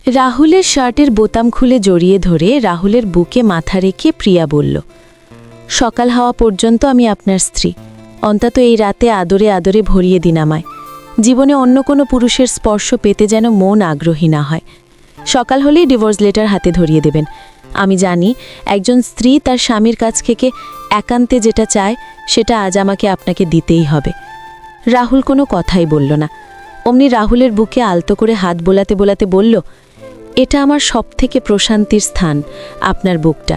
রাহুলের শার্টের বোতাম খুলে জড়িয়ে ধরে রাহুলের বুকে মাথা রেখে প্রিয়া বলল, সকাল হওয়া পর্যন্ত আমি আপনার স্ত্রী। অন্তত এই রাতে আদরে আদরে ভরিয়ে দিন আমায়। জীবনে অন্য কোনো পুরুষের স্পর্শ পেতে যেন মন আগ্রহী না হয়। সকাল হলেই ডিভোর্স লেটার হাতে ধরিয়ে দেবেন। আমি জানি একজন স্ত্রী তার স্বামীর কাছ থেকে একান্তে যেটা চায় সেটা আজ আমাকে আপনাকে দিতেই হবে। রাহুল কোনো কথাই বলল না। অমনি রাহুলের বুকে আলতো করে হাত বোলাতে বোলাতে বলল, এটা আমার সবথেকে প্রশান্তির স্থান, আপনার বুকটা।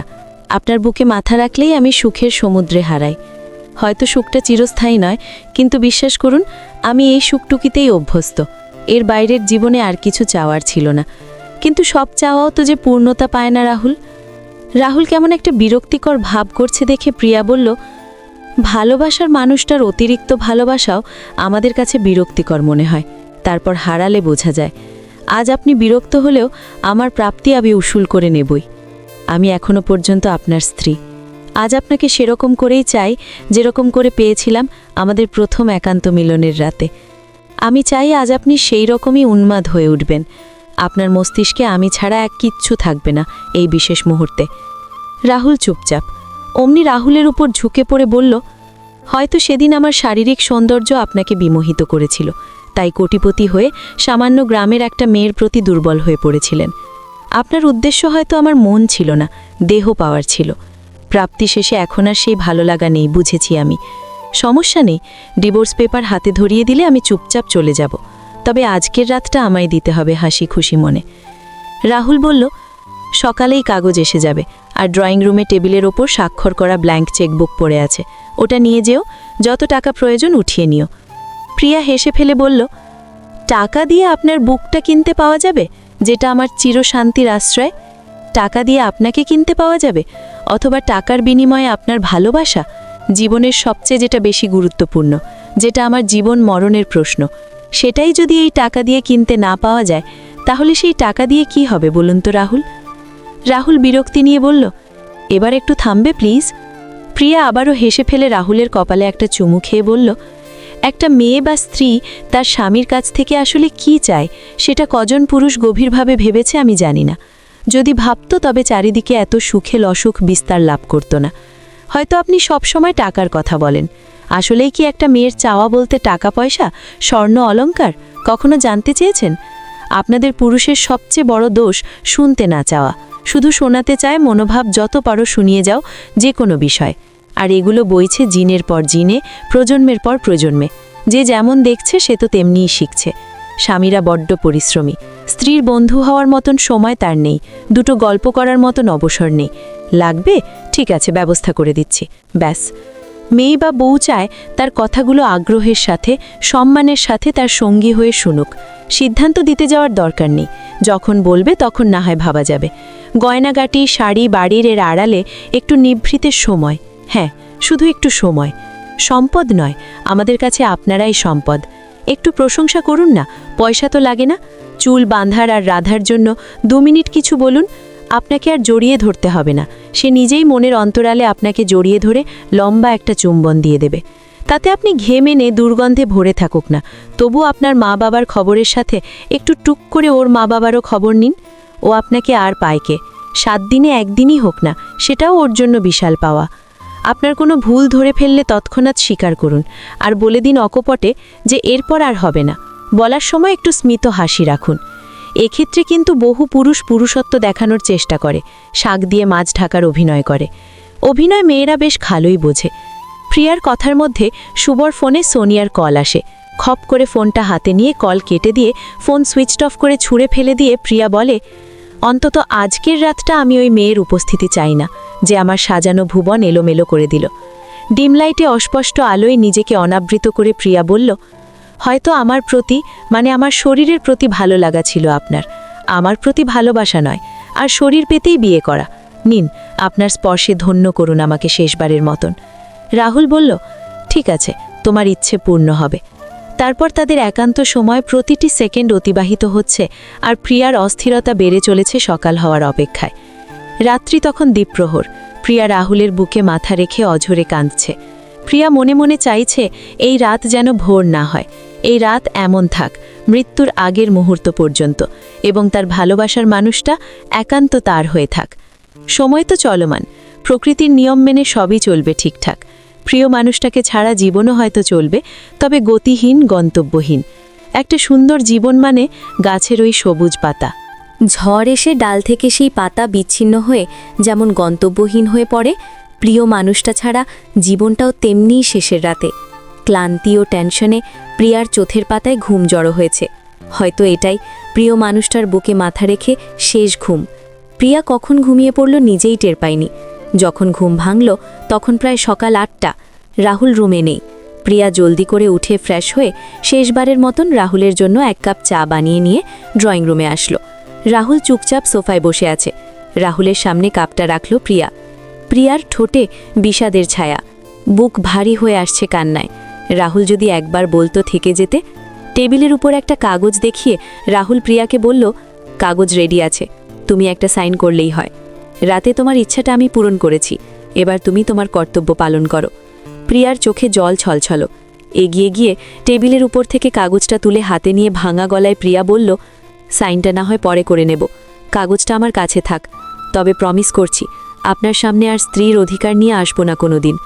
আপনার বুকে মাথা রাখলেই আমি সুখের সমুদ্রে হারাই। হয়তো সুখটা চিরস্থায়ী নয়, কিন্তু বিশ্বাস করুন আমি এই সুখটুকিতেই অভ্যস্ত। এর বাইরের জীবনে আর কিছু চাওয়ার ছিল না। কিন্তু সব চাওয়াও তো যে পূর্ণতা পায় না রাহুল। রাহুল কেমন একটা বিরক্তিকর ভাব করছে দেখে প্রিয়া বলল, ভালোবাসার মানুষটার অতিরিক্ত ভালোবাসাও আমাদের কাছে বিরক্তিকর মনে হয়, তারপর হারালে বোঝা যায়। আজ আপনি বিরক্ত হলেও আমার প্রাপ্তি আমি উসুল করে নেবই। আমি এখনো পর্যন্ত আপনার স্ত্রী। আজ আপনাকে সেরকম করেই চাই যেরকম করে পেয়েছিলাম আমাদের প্রথম একান্ত মিলনের রাতে। আমি চাই আজ আপনি সেই রকমই উন্মাদ হয়ে উঠবেন। আপনার মস্তিষ্কে আমি ছাড়া এক কিচ্ছু থাকবে না এই বিশেষ মুহূর্তে। রাহুল চুপচাপ। অমনি রাহুলের উপর ঝুঁকে পড়ে বলল, হয়তো সেদিন আমার শারীরিক সৌন্দর্য আপনাকে বিমোহিত করেছিল, তাই কোটিপতি হয়ে সামান্য গ্রামের একটা মেয়ের প্রতি দুর্বল হয়ে পড়েছিলেন। আপনার উদ্দেশ্য হয়তো আমার মন ছিল না, দেহ পাওয়ার ছিল। প্রাপ্তি শেষে এখন আর সেই ভালো লাগা নেই, বুঝেছি আমি। সমস্যা নেই, ডিভোর্স পেপার হাতে ধরিয়ে দিলে আমি চুপচাপ চলে যাব। তবে আজকের রাতটা আমায় দিতে হবে হাসি খুশি মনে। রাহুল বলল, সকালেই কাগজ এসে যাবে, আর ড্রয়িং রুমে টেবিলের ওপর স্বাক্ষর করা ব্ল্যাঙ্ক চেকবুক পড়ে আছে, ওটা নিয়ে যেও। যত টাকা প্রয়োজন উঠিয়ে নিও। প্রিয়া হেসে ফেলে বলল, টাকা দিয়ে আপনার বুকটা কিনতে পাওয়া যাবে, যেটা আমার চিরশান্তির আশ্রয়? টাকা দিয়ে আপনাকে কিনতে পাওয়া যাবে, অথবা টাকার বিনিময়ে আপনার ভালোবাসা, জীবনের সবচেয়ে যেটা বেশি গুরুত্বপূর্ণ, যেটা আমার জীবন মরণের প্রশ্ন, সেটাই যদি এই টাকা দিয়ে কিনতে না পাওয়া যায়, তাহলে সেই টাকা দিয়ে কি হবে বলুন তো রাহুল? রাহুল বিরক্তি নিয়ে বলল, এবার একটু থামবে প্লিজ? প্রিয়া আবারও হেসে ফেলে রাহুলের কপালে একটা চুমু খেয়ে বলল, একটা মেয়ে বা স্ত্রী তার স্বামীর কাছ থেকে আসলে কি চায় সেটা কজন পুরুষ গভীরভাবে ভেবেছে আমি জানি না। যদি ভাবত তবে চারিদিকে এত সুখে অসুখ বিস্তার লাভ করত না। হয়তো আপনি সবসময় টাকার কথা বলেন। আসলেই কি একটা মেয়ের চাওয়া বলতে টাকা পয়সা, স্বর্ণ অলংকার? কখনো জানতে চেয়েছেন? আপনাদের পুরুষের সবচেয়ে বড় দোষ শুনতে না চাওয়া। শুধু শোনাতে চায় মনোভাব, যত পারো শুনিয়ে যাও যে কোনো বিষয়। আর এগুলো বইছে জিনের পর জিনে, প্রজন্মের পর প্রজন্মে। যে যেমন দেখছে সে তো তেমনিই শিখছে। স্বামীরা বড্ড পরিশ্রমী। স্ত্রীর বন্ধু হওয়ার মতন সময় তার নেই, দুটো গল্প করার মতন অবসর নেই। লাগবে? ঠিক আছে, ব্যবস্থা করে দিচ্ছি, ব্যাস। মেয়ে বা বউ চায় তার কথাগুলো আগ্রহের সাথে, সম্মানের সাথে তার সঙ্গী হয়ে শুনুক। সিদ্ধান্ত দিতে যাওয়ার দরকার নেই, যখন বলবে তখন না হয় ভাবা যাবে। গয়নাগাটি, শাড়ি, বাড়ির এর আড়ালে একটু নিভৃতের সময়, হ্যাঁ শুধু একটু সময়। সম্পদ নয়, আমাদের কাছে আপনারাই সম্পদ। একটু প্রশংসা করুন না, পয়সা তো লাগে না। চুল বাঁধার আর রাধার জন্য 2 মিনিট কিছু বলুন। আপনাকে আর জড়িয়ে ধরতে হবে না, সে নিজেই মনের অন্তরালে আপনাকে জড়িয়ে ধরে লম্বা একটা চুম্বন দিয়ে দেবে। তাতে আপনি ঘেমে নে দুর্গন্ধে ভরে থাকুক না, তবু আপনার মা বাবার খবরের সাথে একটু টুক করে ওর মা বাবারও খবর নিন। ও আপনাকে আর পায়কে, 7 দিনে 1 দিনই হোক না, সেটাও ওর জন্য বিশাল পাওয়া। আপনার কোনো ভুল ধরে ফেললে তৎক্ষণাৎ স্বীকার করুন, আর বলে দিন অকপটে যে এরপর আর হবে না। বলার সময় একটু স্মিত হাসি রাখুন। এক্ষেত্রে কিন্তু বহু পুরুষ পুরুষত্ব দেখানোর চেষ্টা করে, শাক দিয়ে মাছ ঢাকার অভিনয় করে। অভিনয় মেয়েরা বেশ ভালোই বোঝে। প্রিয়ার কথার মধ্যে শুভর ফোনে সোনিয়ার কল আসে। খপ করে ফোনটা হাতে নিয়ে কল কেটে দিয়ে ফোন সুইচড অফ করে ছুঁড়ে ফেলে দিয়ে প্রিয়া বলে, অন্তত আজকের রাতটা আমি ওই মেয়ের উপস্থিতি চাই না, যে আমার সাজানো ভুবন এলোমেলো করে দিল। ডিম লাইটে অস্পষ্ট আলোয় নিজেকে অনাবৃত করে প্রিয়া বলল, হয়তো আমার প্রতি, মানে আমার শরীরের প্রতি ভালো লাগা ছিল আপনার, আমার প্রতি ভালোবাসা নয়। আর শরীর পেতেই বিয়ে করা। নিন, আপনার স্পর্শে ধন্য করুন আমাকে শেষবারের মতন। রাহুল বলল, ঠিক আছে, তোমার ইচ্ছে পূর্ণ হবে। তারপর তাদের একান্ত সময় প্রতিটি সেকেন্ড অতিবাহিত হচ্ছে, আর প্রিয়ার অস্থিরতা বেড়ে চলেছে সকাল হওয়ার অপেক্ষায়। রাত্রি তখন দ্বীপ্রহর। প্রিয়া রাহুলের বুকে মাথা রেখে অঝরে কাঁদছে। প্রিয়া মনে মনে চাইছে এই রাত যেন ভোর না হয়, এই রাত এমন থাক মৃত্যুর আগের মুহূর্ত পর্যন্ত, এবং তার ভালোবাসার মানুষটা একান্ত তার হয়ে থাক। সময় তো চলমান, প্রকৃতির নিয়ম মেনে সবই চলবে ঠিকঠাক। প্রিয় মানুষটাকে ছাড়া জীবনও হয়তো চলবে, তবে গতিহীন, গন্তব্যহীন। একটা সুন্দর জীবন মানে গাছের ওই সবুজ পাতা। ঝড় এসে ডাল থেকে সেই পাতা বিচ্ছিন্ন হয়ে যেমন গন্তব্যহীন হয়ে পড়ে, প্রিয় মানুষটা ছাড়া জীবনটাও তেমনিই শেষের রাতে। ক্লান্তি ও টেনশনে প্রিয়ার চোখের পাতায় ঘুম জড়ো হয়েছে। হয়তো এটাই প্রিয় মানুষটার বুকে মাথা রেখে শেষ ঘুম। প্রিয়া কখন ঘুমিয়ে পড়ল নিজেই টের পায়নি। যখন ঘুম ভাঙল তখন প্রায় সকাল ৮টা। রাহুল রুমে নেই। প্রিয়া জলদি করে উঠে ফ্রেশ হয়ে শেষবারের মতন রাহুলের জন্য 1 কাপ চা বানিয়ে নিয়ে ড্রয়িং রুমে আসলো। রাহুল চুপচাপ সোফায় বসে আছে। রাহুলের সামনে কাপটা রাখল প্রিয়া। প্রিয়ার ঠোঁটে বিষাদের ছায়া, বুক ভারী হয়ে আসছে কান্নায়। রাহুল যদি একবার বলতো থেকে যেতে। টেবিলের উপর একটা কাগজ দেখিয়ে রাহুল প্রিয়াকে বলল, কাগজ রেডি আছে, তুমি একটা সাইন করলেই হয়। রাতে তোমার ইচ্ছাটা আমি পূরণ করেছি, এবার তুমি তোমার কর্তব্য পালন করো। প্রিয়ার চোখে জল ছলছল। এগিয়ে গিয়ে টেবিলের উপর থেকে কাগজটা তুলে হাতে নিয়ে ভাঙা গলায় প্রিয়া বলল, সাইনটা না হয় পরে করে নেব, কাগজটা আমার কাছে থাক। তবে প্রমিস করছি আপনার সামনে আর স্ত্রীর অধিকার নিয়ে আসবো না কোনো দিন।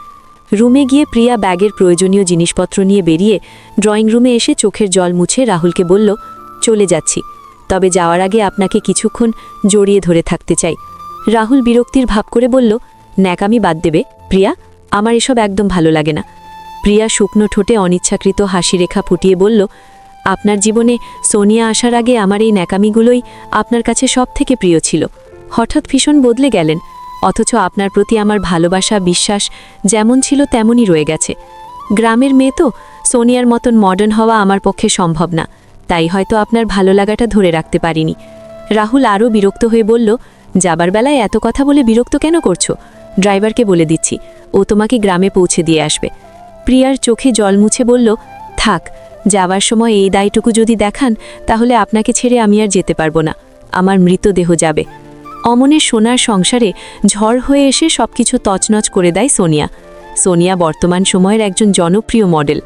রুমে গিয়ে প্রিয়া ব্যাগের প্রয়োজনীয় জিনিসপত্র নিয়ে বেরিয়ে ড্রয়িং রুমে এসে চোখের জল মুছে রাহুলকে বলল, চলে যাচ্ছি, তবে যাওয়ার আগে আপনাকে কিছুক্ষণ জড়িয়ে ধরে থাকতে চাই। রাহুল বিরক্তির ভাব করে বলল, ন্যাকামি বাদ দেবে প্রিয়া, আমার এসব একদম ভালো লাগে না। প্রিয়া শুকনো ঠোঁটে অনিচ্ছাকৃত হাসি রেখা ফুটিয়ে বলল, আপনার জীবনে সোনিয়া আসার আগে আমার এই ন্যাকামিগুলোই আপনার কাছে সব থেকে প্রিয় ছিল। হঠাৎ ভীষণ বদলে গেলেন, অথচ আপনার প্রতি আমার ভালোবাসা, বিশ্বাস যেমন ছিল তেমনই রয়ে গেছে। গ্রামের মেয়ে তো, সোনিয়ার মতন মডার্ন হওয়া আমার পক্ষে সম্ভব না, তাই হয়তো আপনার ভালো লাগাটা ধরে রাখতে পারিনি। রাহুল আরও বিরক্ত হয়ে বলল, যাবার বেলায় এত কথা বলে বিরক্ত কেন করছো? ড্রাইভারকে বলে দিচ্ছি, ও তোমাকে গ্রামে পৌঁছে দিয়ে আসবে। প্রিয়ার চোখে জল মুছে বলল, থাক, যাওয়ার সময় এই দায়টুকু যদি দেখান তাহলে আপনাকে ছেড়ে আমি আর যেতে পারবো না, আমার মৃতদেহ যাবে। অমনের সোনার সংসারে ঝড় হয়ে এসে সবকিছু তছনছ করে দেয় সোনিয়া। সোনিয়া বর্তমান সময়ের একজন জনপ্রিয় মডেল।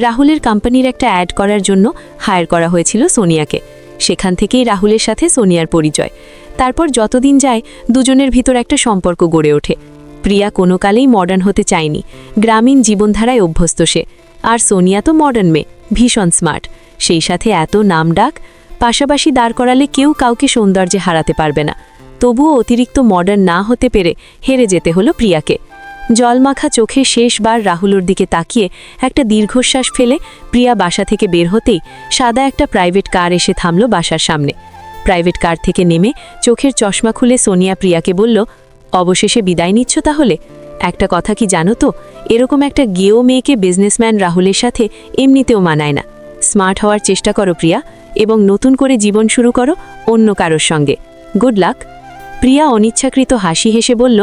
রাহুলের কোম্পানির একটা অ্যাড করার জন্য হায়ার করা হয়েছিল সোনিয়াকে। সেখান থেকেই রাহুলের সাথে সোনিয়ার পরিচয়। তারপর যতদিন যায় দুজনের ভিতর একটা সম্পর্ক গড়ে ওঠে। প্রিয়া কোনো কালেই মডার্ন হতে চায়নি, গ্রামীণ জীবনধারায় অভ্যস্ত সে। আর সোনিয়া তো মডার্ন মেয়ে, ভীষণ স্মার্ট, সেই সাথে এত নামডাক। পাশাপাশি দাঁড় করালে কেউ কাউকে সৌন্দর্যে হারাতে পারবে না। তবুও অতিরিক্ত মডার্ন না হতে পেরে হেরে যেতে হলো প্রিয়াকে। জলমাখা চোখে শেষবার রাহুলের দিকে তাকিয়ে একটা দীর্ঘশ্বাস ফেলে প্রিয়া বাসা থেকে বের হতেই সাদা একটা প্রাইভেট কার এসে থামল বাসার সামনে। প্রাইভেট কার থেকে নেমে চোখের চশমা খুলে সোনিয়া প্রিয়াকে বলল, অবশেষে বিদায় নিচ্ছ তাহলে? একটা কথা কি জানো তো, এরকম একটা গেও মেয়েকে বিজনেসম্যান রাহুলের সাথে এমনিতেও মানায় না। স্মার্ট হওয়ার চেষ্টা করো প্রিয়া, এবং নতুন করে জীবন শুরু করো অন্য কারোর সঙ্গে। Good luck. প্রিয়া অনিচ্ছাকৃত হাসি হেসে বলল,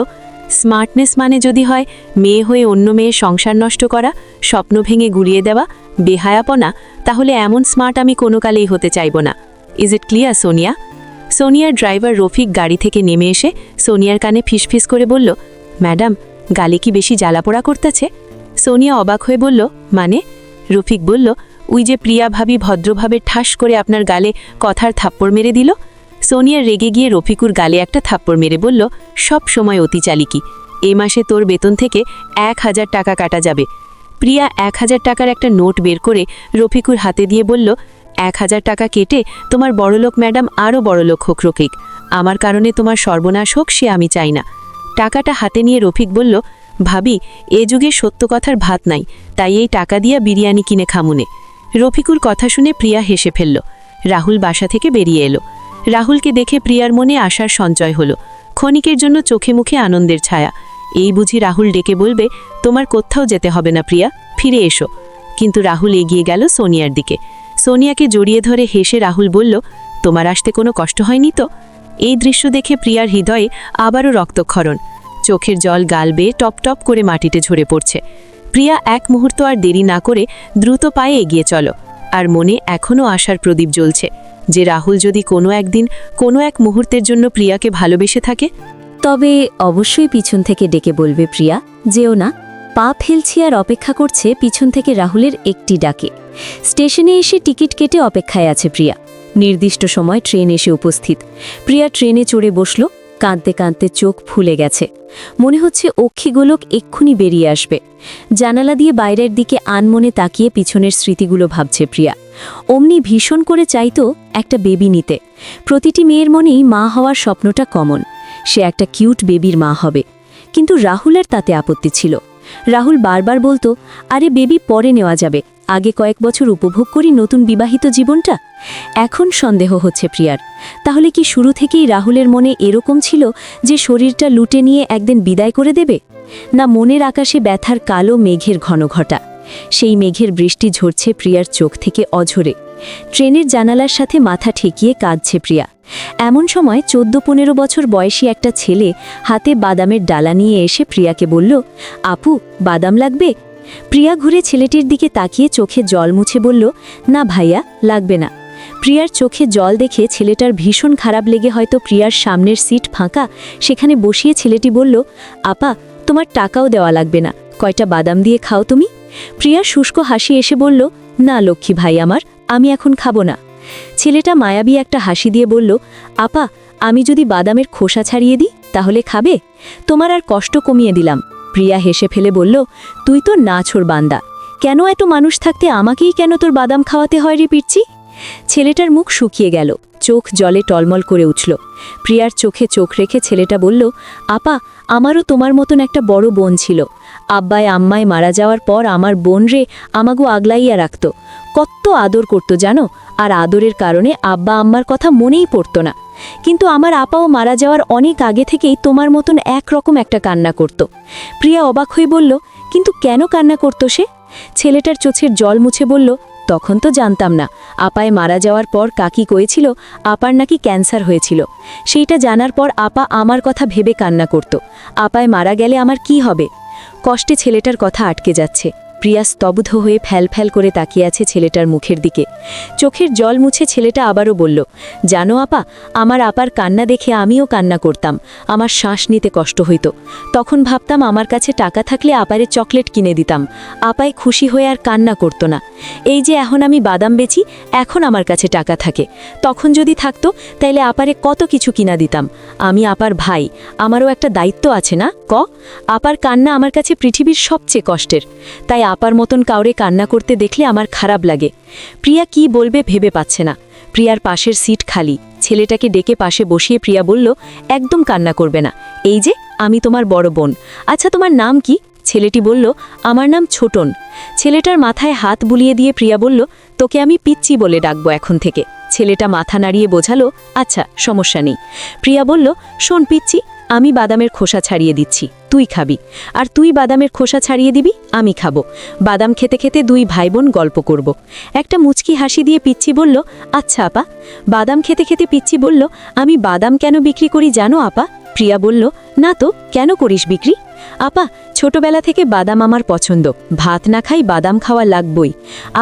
স্মার্টনেস মানে যদি হয় মেয়ে হয়ে অন্য মেয়ের সংসার নষ্ট করা, স্বপ্ন ভেঙে গুড়িয়ে দেওয়া, বেহায়াপনা, তাহলে এমন স্মার্ট আমি কোনো কালেই হতে চাইব না। Is it clear Sonia? সোনিয়ার ড্রাইভার রফিক গাড়ি থেকে নেমে এসে সোনিয়ার কানে ফিসফিস করে বলল, ম্যাডাম, গালে কি বেশি জ্বালাপোড়া করতেছে? সোনিয়া অবাক হয়ে বলল, মানে? রফিক বলল, ওই যে প্রিয়া ভাবি ভদ্রভাবে ঠাস করে আপনার গালে কথার থাপ্পড় মেরে দিল। সোনিয়া রেগে গিয়ে রফিকুর গালে একটা থাপ্পড় মেরে বলল, সব সময় অতি চালিকি, এই মাসে তোর বেতন থেকে 1000 টাকা কাটা যাবে। প্রিয়া 1000 টাকার একটা নোট বের করে রফিকুর হাতে দিয়ে বলল, 1000 টাকা কেটে তোমার বড়লোক ম্যাডাম আরও বড়লোক হোক রফিক, আমার কারণে তোমার সর্বনাশ হোক সে আমি চাই না। টাকাটা হাতে নিয়ে রফিক বলল, ভাবি, এ যুগে সত্য কথার ভাত নাই, তাই এই টাকা দিয়া বিরিয়ানি কিনে খামুনে। রফিকুর কথা শুনে প্রিয়া হেসে ফেলল। রাহুল বাসা থেকে বেরিয়ে এলো। রাহুলকে দেখে প্রিয়ার মনে আশার সঞ্চয় হলো। ক্ষণিকের জন্য চোখে মুখে আনন্দের ছায়া। এই বুঝি রাহুল ডেকে বলবে, তোমার কোথাও যেতে হবে না প্রিয়া, ফিরে এসো। কিন্তু রাহুল এগিয়ে গেল সোনিয়ার দিকে। সোনিয়াকে জড়িয়ে ধরে হেসে রাহুল বলল, তোমার আসতে কোনো কষ্ট হয়নি তো? এই দৃশ্য দেখে প্রিয়ার হৃদয়ে আবারও রক্তক্ষরণ। চোখের জল গাল বেয়ে টপ টপ করে মাটিতে ঝরে পড়ছে। প্রিয়া এক মুহূর্ত আর দেরি না করে দ্রুত পায়ে এগিয়ে চলো। আর মনে এখনও আশার প্রদীপ জ্বলছে যে রাহুল যদি কোনো একদিন কোনো এক মুহূর্তের জন্য প্রিয়াকে ভালোবেসে থাকে, তবে অবশ্যই পিছন থেকে ডেকে বলবে, প্রিয়া যেও না, পা ফেলছি আর অপেক্ষা করছে পিছন থেকে রাহুলের একটি ডাকে। স্টেশনে এসে টিকিট কেটে অপেক্ষায় আছে প্রিয়া। নির্দিষ্ট সময় ট্রেন এসে উপস্থিত। প্রিয়া ট্রেনে চড়ে বসল, কাঁদতে কাঁদতে চোখ ফুলে গেছে। মনে হচ্ছে অক্ষিগোলক এক্ষুনি বেরিয়ে আসবে। জানালা দিয়ে বাইরের দিকে আনমনে তাকিয়ে পিছনের স্মৃতিগুলো ভাবছে প্রিয়া। অমনি ভীষণ করে চাইতো একটা বেবি নিতে। প্রতিটি মেয়ের মনেই মা হওয়ার স্বপ্নটা কমন। সে একটা কিউট বেবির মা হবে। কিন্তু রাহুলের তাতে আপত্তি ছিল। রাহুল বারবার বলতো, আরে বেবি পরে নেওয়া যাবে, আগে কয়েক বছর উপভোগ করি নতুন বিবাহিত জীবনটা। এখন সন্দেহ হচ্ছে প্রিয়ার, তাহলে কি শুরু থেকেই রাহুলের মনে এরকম ছিল যে শরীরটা লুটে নিয়ে একদিন বিদায় করে দেবে? না মনের আকাশে ব্যথার কালো মেঘের ঘনঘটা। সেই মেঘের বৃষ্টি ঝরছে প্রিয়ার চোখ থেকে অঝরে। ট্রেনের জানালার সাথে মাথা ঠেকিয়ে কাঁদছে প্রিয়া। এমন সময় 14-15 বছর বয়সী একটা ছেলে হাতে বাদামের ডালা নিয়ে এসে প্রিয়াকে বলল, আপু বাদাম লাগবে? প্রিয়া ঘুরে ছেলেটির দিকে তাকিয়ে চোখে জল মুছে বলল, না ভাইয়া, লাগবে না। প্রিয়ার চোখে জল দেখে ছেলেটার ভীষণ খারাপ লেগে হয়তো প্রিয়ার সামনের সিট ফাঁকা, সেখানে বসিয়ে ছেলেটি বলল, আপা তোমার টাকাও দেওয়া লাগবে না, কয়টা বাদাম দিয়ে খাও তুমি। প্রিয়ার শুষ্ক হাসি এসে বলল, না লক্ষ্মী ভাই আমার, আমি এখন খাবো না। ছেলেটা মায়াবী একটা হাসি দিয়ে বলল, আপা আমি যদি বাদামের খোসা ছাড়িয়ে দিই তাহলে খাবে? তোমার আর কষ্ট কমিয়ে দিলাম। প্রিয়া হেসে ফেলে বলল, তুই তো নাছোড় বান্দা, কেন এত মানুষ থাকতে আমাকেই কেন তোর বাদাম খাওয়াতে হয় রে পিচ্ছি? ছেলেটার মুখ শুকিয়ে গেল, চোখ জলে টলমল করে উঠল। প্রিয়ার চোখে চোখ রেখে ছেলেটা বলল, আপা আমারও তোমার মতন একটা বড় বোন ছিল। আব্বায় আম্মায় মারা যাওয়ার পর আমার বোন রে আমাগো আগলাইয়া রাখত, কত আদর করত জানো। আর আদরের কারণে আব্বা আম্মার কথা মনেই পড়তো না। কিন্তু আমার আপাও মারা যাওয়ার অনেক আগে থেকেই তোমার মতন একরকম একটা কান্না করত। প্রিয়া অবাক হয়ে বলল, কিন্তু কেন কান্না করতো সে? ছেলেটার চোখের জল মুছে বলল, তখন তো জানতাম না। আপায় মারা যাওয়ার পর কাকি কয়েছিল আপার নাকি ক্যান্সার হয়েছিল। সেইটা জানার পর আপা আমার কথা ভেবে কান্না করত, আপায় মারা গেলে আমার কি হবে। কষ্টে ছেলেটার কথা আটকে যাচ্ছে। প্রিয়া স্তব্ধ হয়ে ফ্যাল করে তাকিয়ে আছে ছেলেটার মুখের দিকে। চোখের জল মুছে ছেলেটা আবারও বলল, জানো আপা, আমার আপার কান্না দেখে আমিও কান্না করতাম। আমার শ্বাস নিতে কষ্ট হইত। তখন ভাবতাম আমার কাছে টাকা থাকলে আপারে চকলেট কিনে দিতাম, আপায় খুশি হয়ে আর কান্না করতো না। এই যে এখন আমি বাদাম বেচি, এখন আমার কাছে টাকা থাকে। তখন যদি থাকতো তাইলে আপারে কত কিছু কিনা দিতাম। আমি আপার ভাই, আমারও একটা দায়িত্ব আছে না ক? আপার কান্না আমার কাছে পৃথিবীর সবচেয়ে কষ্টের। তাই আপার মতন কাউরে কান্না করতে দেখলে আমার খারাপ লাগে। প্রিয়া কি বলবে ভেবে পাচ্ছে না। প্রিয়ার পাশের সিট খালি। ছেলেটাকে ডেকে পাশে বসিয়ে প্রিয়া বলল, একদম কান্না করবে না, এই যে আমি তোমার বড় বোন। আচ্ছা তোমার নাম কি? ছেলেটি বলল, আমার নাম ছোটন। ছেলেটার মাথায় হাত বুলিয়ে দিয়ে প্রিয়া বলল, তোকে আমি পিচ্চি বলে ডাকবো এখন থেকে। ছেলেটা মাথা নাড়িয়ে বোঝালো, আচ্ছা সমস্যা নেই। প্রিয়া বলল, শোন পিচ্চি, আমি বাদামের খোসা ছাড়িয়ে দিচ্ছি, তুই খাবি। আর তুই বাদামের খোসা ছাড়িয়ে দিবি, আমি খাবো। বাদাম খেতে খেতে দুই ভাই বোন গল্প করব। একটা মুচকি হাসি দিয়ে পিচ্চি বলল, আচ্ছা আপা। বাদাম খেতে খেতে পিচ্চি বলল, আমি বাদাম কেন বিক্রি করি জানো আপা? প্রিয়া বলল, না তো, কেন করিস বিক্রি? আপা ছোটবেলা থেকে বাদাম আমার পছন্দ, ভাত না খাই বাদাম খাওয়া লাগবই।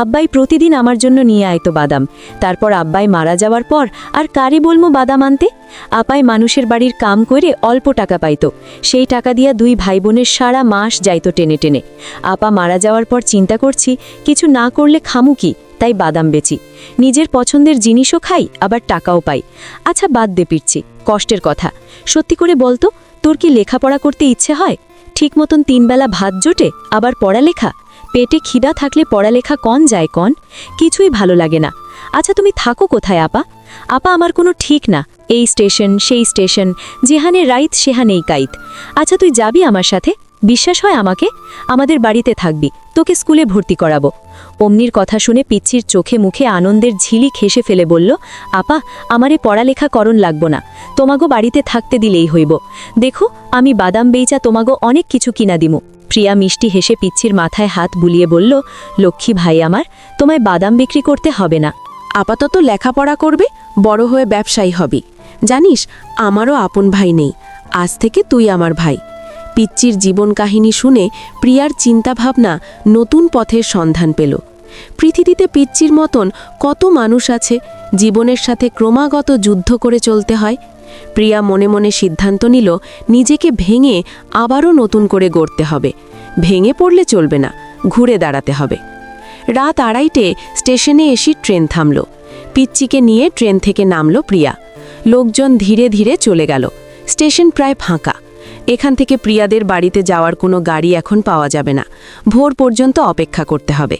আব্বাই প্রতিদিন আমার জন্য নিয়ে আইতো বাদাম। তারপর আব্বাই মারা যাওয়ার পর আর কারে বলবো বাদাম আনতে? আপাই মানুষের বাড়ির কাম করে অল্প টাকা পাইতো, সেই টাকা দিয়া দুই ভাই বোনের সারা মাস যাইতো টেনে টেনে। আপা মারা যাওয়ার পর চিন্তা করছি কিছু না করলে খামু কি, তাই বাদাম বেচি। নিজের পছন্দের জিনিসও খাই, আবার টাকাও পাই। আচ্ছা বাদ দে পিচ্ছি, কষ্টের কথা। সত্যি করে বলতো, তোর কি লেখাপড়া করতে ইচ্ছে হয়? ঠিক মতন 3 বেলা ভাত জোটে, আবার পড়ালেখা? পেটে খিদা থাকলে পড়ালেখা কন যায় কন? কিছুই ভালো লাগে না। আচ্ছা তুমি থাকো কোথায় আপা? আপা আমার কোনো ঠিক না, এই স্টেশন সেই স্টেশন, যেহানে রাইত সেহানেই কাইত। আচ্ছা তুই যাবি আমার সাথে? বিশ্বাস হয় আমাকে? আমাদের বাড়িতে থাকবি, তোকে স্কুলে ভর্তি করাবো। অমনির কথা শুনে পিচ্চির চোখে মুখে আনন্দের ঝিলিক হেসে ফেলে বলল, আপা আমারে পড়ালেখা করণ লাগবো না, তোমাগো বাড়িতে থাকতে দিলেই হইব। দেখো আমি বাদাম বেচা তোমাগো অনেক কিছু কিনা দিমু। প্রিয়া মিষ্টি হেসে পিচ্চির মাথায় হাত বুলিয়ে বলল, লক্ষ্মী ভাই আমার, তোমায় বাদাম বিক্রি করতে হবে না। আপাতত লেখাপড়া করবে, বড় হয়ে ব্যবসায়ী হবি। জানিস আমারও আপন ভাই নেই, আজ থেকে তুই আমার ভাই। পিচ্চির জীবন কাহিনী শুনে প্রিয়ার চিন্তাভাবনা নতুন পথের সন্ধান পেল। পৃথিবীতে পিচ্চির মতন কত মানুষ আছে, জীবনের সাথে ক্রমাগত যুদ্ধ করে চলতে হয়। প্রিয়া মনে মনে সিদ্ধান্ত নিল নিজেকে ভেঙে আবারও নতুন করে গড়তে হবে। ভেঙে পড়লে চলবে না, ঘুরে দাঁড়াতে হবে। রাত 2:30 স্টেশনে এসে ট্রেন থামল। পিচ্চিকে নিয়ে ট্রেন থেকে নামল প্রিয়া। লোকজন ধীরে ধীরে চলে গেল। স্টেশন প্রায় ফাঁকা। এখান থেকে প্রিয়াদের বাড়িতে যাওয়ার কোনো গাড়ি এখন পাওয়া যাবে না। ভোর পর্যন্ত অপেক্ষা করতে হবে।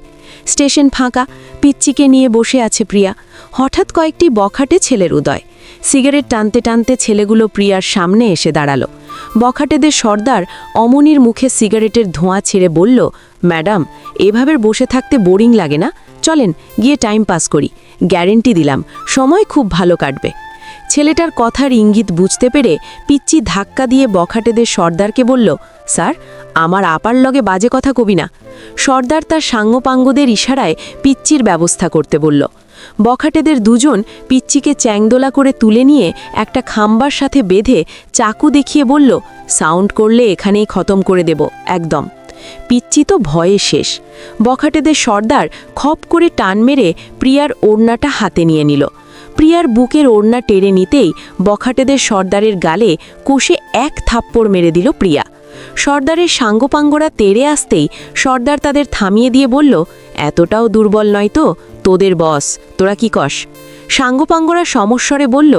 স্টেশন ফাঁকা, পিচ্চিকে নিয়ে বসে আছে প্রিয়া। হঠাৎ কয়েকটি বখাটে ছেলের উদয়। সিগারেট টানতে টানতে ছেলেগুলো প্রিয়ার সামনে এসে দাঁড়ালো। বখাটেদের সর্দার অমনির মুখে সিগারেটের ধোঁয়া ছেড়ে বলল, ম্যাডাম, এভাবে বসে থাকতে বোরিং লাগে না? চলেন গিয়ে টাইম পাস করি। গ্যারেন্টি দিলাম সময় খুব ভালো কাটবে। ছেলেটার কথার ইঙ্গিত বুঝতে পেরে পিচ্চি ধাক্কা দিয়ে বখাটেদের সর্দারকে বলল, স্যার, আমার আপার লগে বাজে কথা কবি না। সর্দার তার সাঙ্গপাঙ্গদের ইশারায় পিচ্চির ব্যবস্থা করতে বলল। বখাটেদের দুজন পিচ্চিকে চ্যাংদোলা করে তুলে নিয়ে একটা খাম্বার সাথে বেঁধে চাকু দেখিয়ে বলল, সাউন্ড করলে এখানেই খতম করে দেব একদম। পিচ্চি তো ভয়ে শেষ। বখাটেদের সর্দার খপ করে টান মেরে প্রিয়ার ওড়নাটা হাতে নিয়ে নিল। প্রিয়ার বুকের ওড়না টেনে নিতেই বখাটেদের সর্দারের গালে কষে এক থাপ্পড় মেরে দিল প্রিয়া। সর্দারের সাঙ্গপাঙ্গরা তেড়ে আসতেই সর্দার তাদের থামিয়ে দিয়ে বলল, এতটাও দুর্বল নয় তো তোদের বস, তোরা কি কস? সাঙ্গপাঙ্গরা সমস্বরে বলল,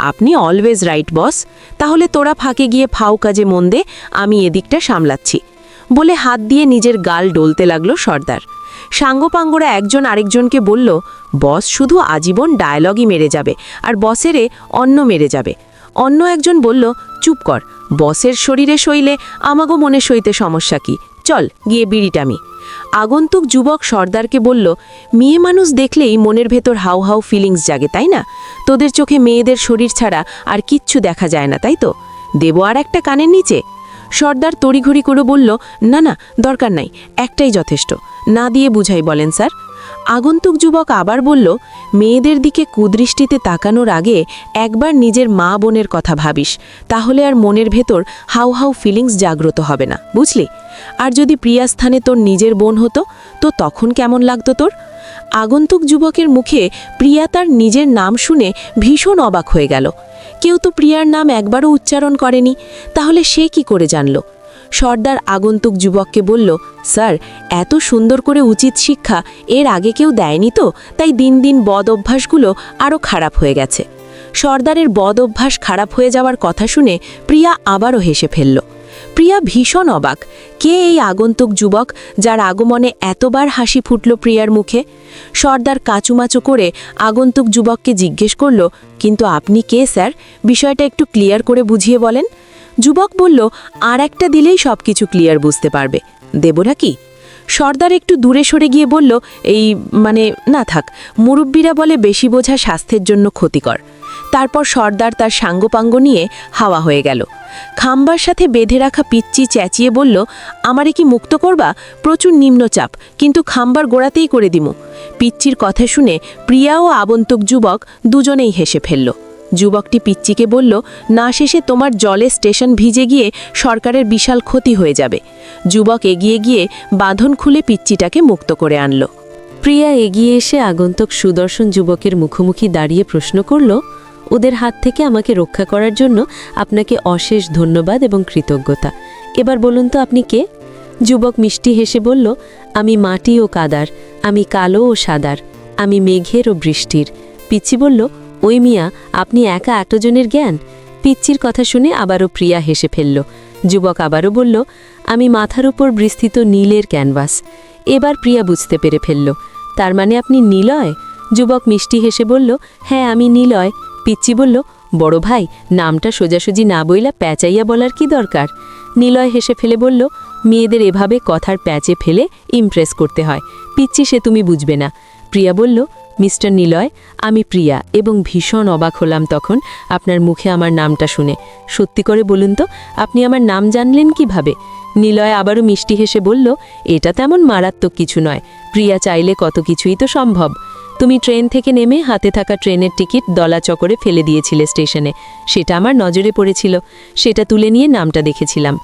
আপনি অলওয়েজ রাইট বস, তাহলে তোরা ফাঁকে গিয়ে ফাও কাজে মন দে, আমি এদিকটা সামলাচ্ছি বলে হাত দিয়ে নিজের গাল ডলতে লাগলো সর্দার। সাঙ্গপাঙ্গরা একজন আরেকজনকে বলল, বস শুধু আজীবন ডায়লগই মেরে যাবে আর বসেরে অন্য মেরে যাবে। অন্য একজন বলল, চুপ কর, বসের শরীরে সইলে আমাগো মনে সইতে সমস্যা কি, চল গিয়ে বিড়িটামি। আগন্তুক যুবক সর্দারকে বলল, মেয়ে মানুষ দেখলেই মনের ভেতর হাউ হাউ ফিলিংস জাগে, তাই না? তোদের চোখে মেয়েদের শরীর ছাড়া আর কিচ্ছু দেখা যায় না, তাই তো? দেব আর একটা কানের নিচে? সর্দার তড়িঘড়ি করে বলল, না না, দরকার নাই, একটাই যথেষ্ট, না দিয়ে বুঝাই বলেন স্যার। আগন্তুক যুবক আবার বলল, মেয়েদের দিকে কুদৃষ্টিতে তাকানোর আগে একবার নিজের মা বোনের কথা ভাবিস, তাহলে আর মনের ভেতর হাউ হাউ ফিলিংস জাগ্রত হবে না, বুঝলি? আর যদি প্রিয়া স্থানে তোর নিজের বোন হতো তো তখন কেমন লাগতো তোর? আগন্তুক যুবকের মুখে প্রিয়া তার নিজের নাম শুনে ভীষণ অবাক হয়ে গেল। কেউ তো প্রিয়ার নাম একবারও উচ্চারণ করেনি, তাহলে সে কি করে জানল? সর্দার আগন্তুক যুবককে বলল, স্যার, এত সুন্দর করে উচিত শিক্ষা এর আগে কেউ দেয়নি তো, তাই দিন দিন বদ অভ্যাসগুলো আরও খারাপ হয়ে গেছে। সর্দারের বদ অভ্যাস খারাপ হয়ে যাওয়ার কথা শুনে প্রিয়া আবারও হেসে ফেলল। প্রিয়া ভীষণ অবাক, কে এই আগন্তুক যুবক যার আগমনে এতবার হাসি ফুটল প্রিয়ার মুখে? সর্দার কাচুমাচু করে আগন্তুক যুবককে জিজ্ঞেস করল, কিন্তু আপনি কে স্যার? বিষয়টা একটু ক্লিয়ার করে বুঝিয়ে বলেন। যুবক বলল, আর একটা দিলেই সব কিছু ক্লিয়ার বুঝতে পারবে, দেব নাকি? সর্দার একটু দূরে সরে গিয়ে বলল, না থাক, মুরব্বীরা বলে বেশি বোঝা স্বাস্থ্যের জন্য ক্ষতিকর। তারপর সর্দার তার সাঙ্গপাঙ্গ নিয়ে হাওয়া হয়ে গেল। খাম্বার সাথে বেঁধে রাখা পিচ্চি চেঁচিয়ে বলল, আমারে কি মুক্ত করবা? প্রচুর নিম্নচাপ, কিন্তু খাম্বার গোড়াতেই করে দিমু। পিচ্চির কথা শুনে প্রিয়া ও আগন্তুক যুবক দুজনেই হেসে ফেলল। যুবকটি পিচ্চিকে বলল, না শেষে তোমার জলে স্টেশন ভিজে গিয়ে সরকারের বিশাল ক্ষতি হয়ে যাবে। যুবক এগিয়ে গিয়ে বাঁধন খুলে পিচ্চিটাকে মুক্ত করে আনল। প্রিয়া এগিয়ে এসে আগন্তুক সুদর্শন যুবকের মুখোমুখি দাঁড়িয়ে প্রশ্ন করল, ওদের হাত থেকে আমাকে রক্ষা করার জন্য আপনাকে অশেষ ধন্যবাদ এবং কৃতজ্ঞতা। এবার বলুন তো আপনি কে? যুবক মিষ্টি হেসে বলল, আমি মাটি ও কাদার, আমি কালো ও সাদার, আমি মেঘের ও বৃষ্টির। পিচ্চি বলল, ওই মিয়া, আপনি একা এতজনের জ্ঞান? পিচ্চির কথা শুনে আবারও প্রিয়া হেসে ফেলল। যুবক আবারও বলল, আমি মাথার উপর বিস্তৃত নীলের ক্যানভাস। এবার প্রিয়া বুঝতে পেরে ফেলল, তার মানে আপনি নিলয়? যুবক মিষ্টি হেসে বলল, হ্যাঁ, আমি নিলয়। পিচ্চি বলল, বড় ভাই, নামটা সোজাসুজি না বইলা প্যাঁচাইয়া বলার কি দরকার? নিলয় হেসে ফেলে বলল, মেয়েদের এভাবে কথার প্যাচে ফেলে ইমপ্রেস করতে হয়। পিচ্চি, সে তুমি বুঝবে না। প্রিয়া বলল, মিস্টার নিলয়, আমি প্রিয়া, এবং ভীষণ অবাক হলাম তখন আপনার মুখে আমার নামটা শুনে। সত্যি করে বলুন তো, আপনি আমার নাম জানলেন কিভাবে? নিলয় আবারও মিষ্টি হেসে বলল, এটা তেমন মারাত্মক কিছু নয়। প্রিয়া চাইলে কত কিছুই তো সম্ভব। তুমি ট্রেন থেকে নেমে হাতে থাকা ট্রেনের টিকিট দলা চকরে ফেলে দিয়েছিলে স্টেশনে, সেটা আমার নজরে পড়েছিল, সেটা তুলে নিয়ে নামটা দেখেছিলাম।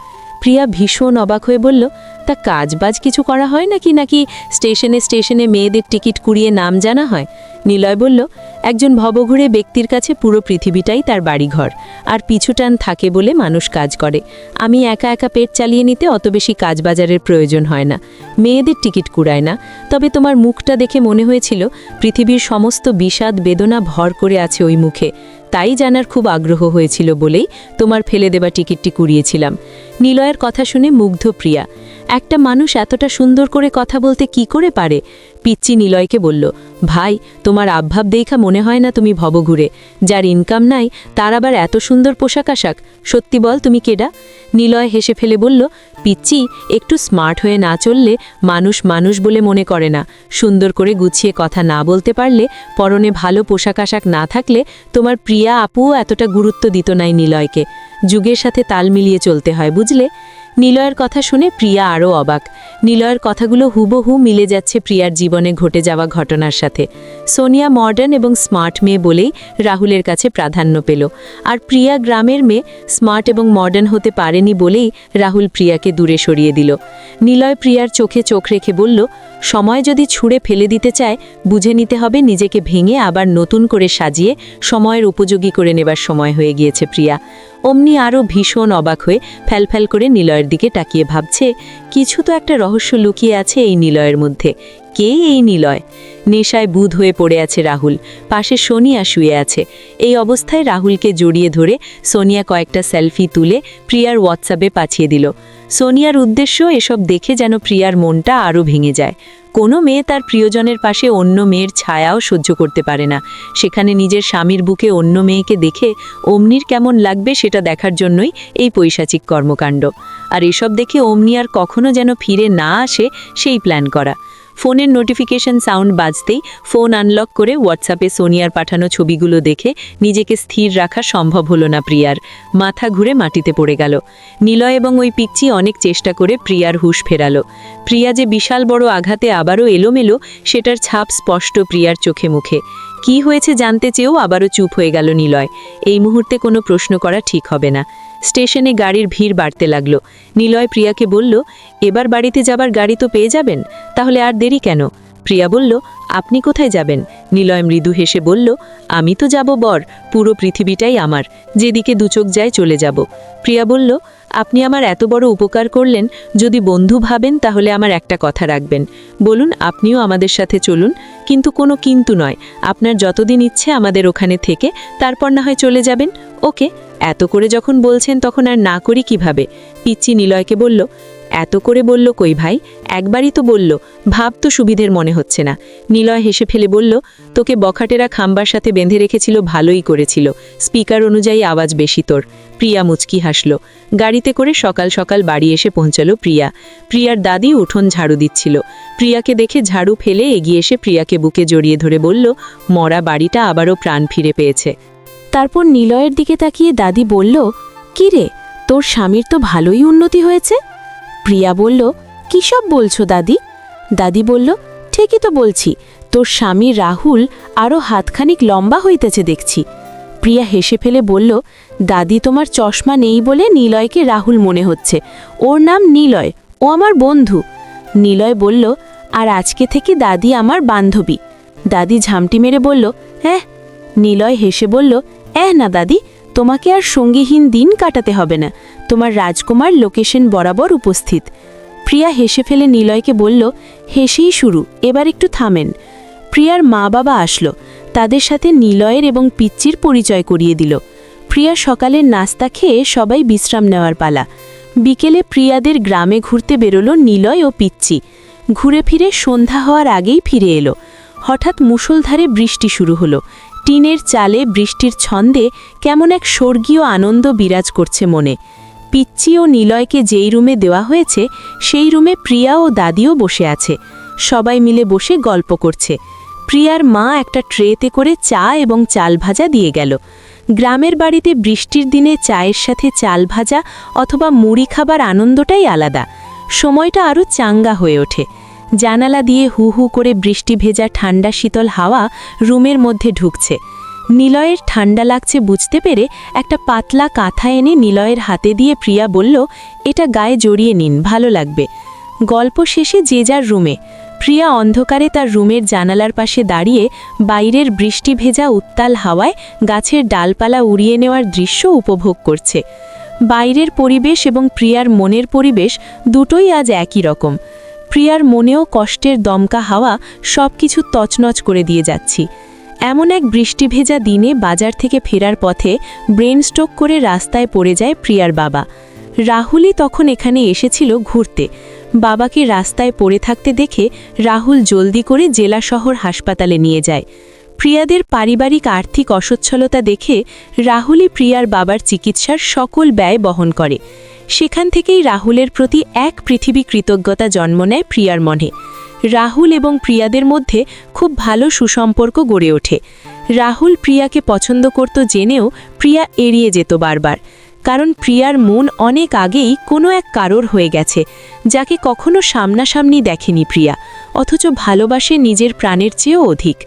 প্রিয়া ভীষণ অবাক হয়ে বলল, তা কাজবাজ কিছু করা হয় নাকি নাকি স্টেশনে স্টেশনে মেয়েদের টিকিট কুড়িয়ে নাম জানা হয়? নিলয় বলল, একজন ভবঘুরে ব্যক্তির কাছে পুরো পৃথিবীটাই তার বাড়িঘর, আর পিছুটান থাকে বলে মানুষ কাজ করে। আমি একা একা পেট চালিয়ে নিতে অত বেশি কাজবাজারের প্রয়োজন হয় না, মেয়েদের টিকিট কুড়ায় না। তবে তোমার মুখটা দেখে মনে হয়েছিল পৃথিবীর সমস্ত বিষাদ বেদনা ভর করে আছে ওই মুখে, তাই জানার খুব আগ্রহ হয়েছিল বলেই তোমার ফেলে দেওয়া টিকিটটি কুড়িয়েছিলাম। নিলয়ের কথা শুনে মুগ্ধ প্রিয়া। একটা মানুষ এতটা সুন্দর করে কথা বলতে কি করে পারে? পিচ্চি নিলয়কে বলল, ভাই, তোমার আবভাব দেখা মনে হয় না তুমি ভবঘুরে। যার ইনকাম নাই তার আবার এত সুন্দর পোশাক আশাক। সত্যি বল, তুমি কেডা? নিলয় হেসে ফেলে বলল, পিচ্চি, একটু স্মার্ট হয়ে না চললে মানুষ মানুষ বলে মনে করে না। সুন্দর করে গুছিয়ে কথা না বলতে পারলে, পরনে ভালো পোশাক আশাক না থাকলে তোমার প্রিয়া আপুও এতটা গুরুত্ব দিত নাই নিলয়কে। যুগের সাথে তাল মিলিয়ে চলতে হয়, বুঝলে? নিলয়ের কথা শুনে প্রিয়া আরও অবাক। নিলয়ের কথাগুলো হুবহু মিলে যাচ্ছে প্রিয়ার জীবনে ঘটে যাওয়া ঘটনার সাথে। সোনিয়া মডার্ন এবং স্মার্ট মেয়ে বলেই রাহুলের কাছে প্রাধান্য পেল, আর প্রিয়া গ্রামের মেয়ে, স্মার্ট এবং মডার্ন হতে পারেনি বলেই রাহুল প্রিয়াকে দূরে সরিয়ে দিল। নিলয় প্রিয়ার চোখে চোখ রেখে বলল, সময় যদি ছুঁড়ে ফেলে দিতে চায়, বুঝে নিতে হবে নিজেকে ভেঙে আবার নতুন করে সাজিয়ে সময়ের উপযোগী করে নেবার সময় হয়ে গিয়েছে প্রিয়া। অমনি আরও ভীষণ অবাক হয়ে ফ্যালফ্যাল করে নিলয়ের দিকে তাকিয়ে ভাবছে, কিছু তো একটা রহস্য লুকিয়ে আছে এই নিলয়ের মধ্যে। কে এই নিলয়? নেশায় বুধ হয়ে পড়ে আছে রাহুল, পাশে সোনিয়া শুয়ে আছে। এই অবস্থায় রাহুলকে জড়িয়ে ধরে সোনিয়া কয়েকটা সেলফি তুলে প্রিয়ার হোয়াটসঅ্যাপে পাঠিয়ে দিল। সোনিয়ার উদ্দেশ্য এসব দেখে যেন প্রিয়ার মনটা আরও ভেঙে যায়। কোনো মেয়ে তার প্রিয়জনের পাশে অন্য মেয়ের ছায়াও সহ্য করতে পারে না, সেখানে নিজের স্বামীর বুকে অন্য মেয়েকে দেখে অমনির কেমন লাগবে সেটা দেখার জন্যই এই পৈশাচিক কর্মকাণ্ড। আর এসব দেখে অমনি আর কখনো যেন ফিরে না আসে সেই প্ল্যান করা। ফোনের নোটিফিকেশন সাউন্ড বাজতেই ফোন আনলক করে হোয়াটসঅ্যাপে সোনিয়ার পাঠানো ছবিগুলো দেখে নিজেকে স্থির রাখা সম্ভব হলো না প্রিয়ার। মাথা ঘুরে মাটিতে পড়ে গেল। নিলয় এবং ওই পিচ্চি অনেক চেষ্টা করে প্রিয়ার হুঁশ ফেরালো। প্রিয়া যে বিশাল বড় আঘাতে আবারও এলোমেলো, সেটার ছাপ স্পষ্ট প্রিয়ার চোখে মুখে। কি হয়েছে জানতে চেয়েও আবারও চুপ হয়ে গেল নিলয়। এই মুহূর্তে কোনো প্রশ্ন করা ঠিক হবে না। স্টেশনে গাড়ির ভিড় বাড়তে লাগলো। নিলয় প্রিয়াকে বলল, এবার বাড়িতে যাবার গাড়ি তো পেয়ে যাবেন, তাহলে আর দেরি কেন? প্রিয়া বলল, আপনি কোথায় যাবেন? নিলয় মৃদু হেসে বলল, আমি তো যাব বর, পুরো পৃথিবীটাই আমার, যেদিকে দুচোখ যায় চলে যাব। প্রিয়া বলল, আপনি আমার এত বড় উপকার করলেন, যদি বন্ধু ভাবেন তাহলে আমার একটা কথা রাখবেন। বলুন, আপনিও আমাদের সাথে চলুন, কিন্তু কোনো কিন্তু নয়। আপনার যতদিন ইচ্ছে আমাদের ওখানে থেকে তারপর না হয় চলে যাবেন। ওকে, এত করে যখন বলছেন তখন আর না করি কিভাবে? পিচ্চি নিলয়কে বলল, এত করে বলল কই ভাই, একবারই তো বলল, ভাব তো সুবিধের মনে হচ্ছে না। নিলয় হেসে ফেলে বলল, তোকে বখাটেরা খাম্বার সাথে বেঁধে রেখেছিল, ভালোই করেছিল, স্পিকার অনুযায়ী আওয়াজ বেশি তোর। প্রিয়া মুচকি হাসল। গাড়িতে করে সকাল সকাল বাড়ি এসে পৌঁছালো প্রিয়া। প্রিয়ার দাদি উঠোন ঝাড়ু দিচ্ছিল। প্রিয়াকে দেখে ঝাড়ু ফেলে এগিয়ে এসে প্রিয়াকে বুকে জড়িয়ে ধরে বলল, মরা বাড়িটা আবারও প্রাণ ফিরে পেয়েছে। তারপর নিলয়ের দিকে তাকিয়ে দাদি বলল, কি রে, তোর স্বামীর তো ভালোই উন্নতি হয়েছে। প্রিয়া বলল, কী সব বলছো দাদি? দাদি বলল, ঠিকই তো বলছি, তোর স্বামী রাহুল আরও হাতখানিক লম্বা হইতেছে দেখছি। প্রিয়া হেসে ফেলে বলল, দাদি, তোমার চশমা নেই বলে নিলয়কে রাহুল মনে হচ্ছে, ওর নাম নিলয়, ও আমার বন্ধু। নিলয় বলল, আর আজকে থেকে দাদি আমার বান্ধবী। দাদি ঝামটি মেরে বলল, হ্যাঁ। নিলয় হেসে বলল, না দাদি, তোমাকে আর সঙ্গীহীন দিন কাটাতে হবে না, তোমার রাজকুমার লোকেশন বরাবর উপস্থিত। প্রিয়া হেসে ফেলে নিলয়কে বলল, হেসেই শুরু, এবার একটু থামেন। প্রিয়ার মা বাবা আসলো, তাদের সাথে নিলয়ের এবং পিচ্চির পরিচয় করিয়ে দিল। প্রিয়া সকালের নাস্তা খেয়ে সবাই বিশ্রাম নেওয়ার পালা। বিকেলে প্রিয়াদের গ্রামে ঘুরতে বেরোলো নিলয় ও পিচ্চি। ঘুরে ফিরে সন্ধ্যা হওয়ার আগেই ফিরে এলো। হঠাৎ মুষলধারে বৃষ্টি শুরু হলো। টিনের চালে বৃষ্টির ছন্দে কেমন এক স্বর্গীয় আনন্দ বিরাজ করছে মনে। পিচ্চি ও নিলয়কে যেই রুমে দেওয়া হয়েছে সেই রুমে প্রিয়া ও দাদিও বসে আছে। সবাই মিলে বসে গল্প করছে। প্রিয়ার মা একটা ট্রেতে করে চা এবং চাল ভাজা দিয়ে গেল। গ্রামের বাড়িতে বৃষ্টির দিনে চায়ের সাথে চাল ভাজা অথবা মুড়ি খাবার আনন্দটাই আলাদা। সময়টা আরও চাঙ্গা হয়ে ওঠে। জানালা দিয়ে হু হু করে বৃষ্টি ভেজা ঠান্ডা শীতল হাওয়া রুমের মধ্যে ঢুকছে। নিলয়ের ঠান্ডা লাগছে বুঝতে পেরে একটা পাতলা কাঁথা এনে নিলয়ের হাতে দিয়ে প্রিয়া বলল, এটা গায়ে জড়িয়ে নিন, ভালো লাগবে। গল্প শেষে যে যার রুমে। প্রিয়া অন্ধকারে তার রুমের জানালার পাশে দাঁড়িয়ে বাইরের বৃষ্টি ভেজা উত্তাল হাওয়ায় গাছের ডালপালা উড়িয়ে নেওয়ার দৃশ্য উপভোগ করছে। বাইরের পরিবেশ এবং প্রিয়ার মনের পরিবেশ দুটোই আজ একই রকম। প্রিয়ার মনেও কষ্টের দমকা হাওয়া সব কিছু তছনছ করে দিয়ে যাচ্ছি। এমন এক বৃষ্টি ভেজা দিনে বাজার থেকে ফেরার পথে ব্রেন স্ট্রোক করে রাস্তায় পড়ে যায় প্রিয়ার বাবা। রাহুলই তখন এখানে এসেছিল ঘুরতে। বাবাকে রাস্তায় পড়ে থাকতে দেখে রাহুল জলদি করে জেলা শহর হাসপাতালে নিয়ে যায়। প্রিয়াদের পারিবারিক আর্থিক অসচ্ছলতা দেখে রাহুলই প্রিয়ার বাবার চিকিৎসার সকল ব্যয় বহন করে। সেখান থেকেই রাহুলের প্রতি এক পৃথিবী কৃতজ্ঞতা জন্ম নেয় প্রিয়ার মনে। রাহুল এবং প্রিয়াদের মধ্যে খুব ভালো সুসম্পর্ক গড়ে ওঠে। রাহুল প্রিয়াকে পছন্দ করত জেনেও প্রিয়া এড়িয়ে যেত বারবার, কারণ প্রিয়ার মন অনেক আগেই কোনো এক কারোর হয়ে গেছে, যাকে কখনো সামনাসামনি দেখেনি প্রিয়া, অথচ ভালোবাসে নিজের প্রাণের চেয়েও অধিক।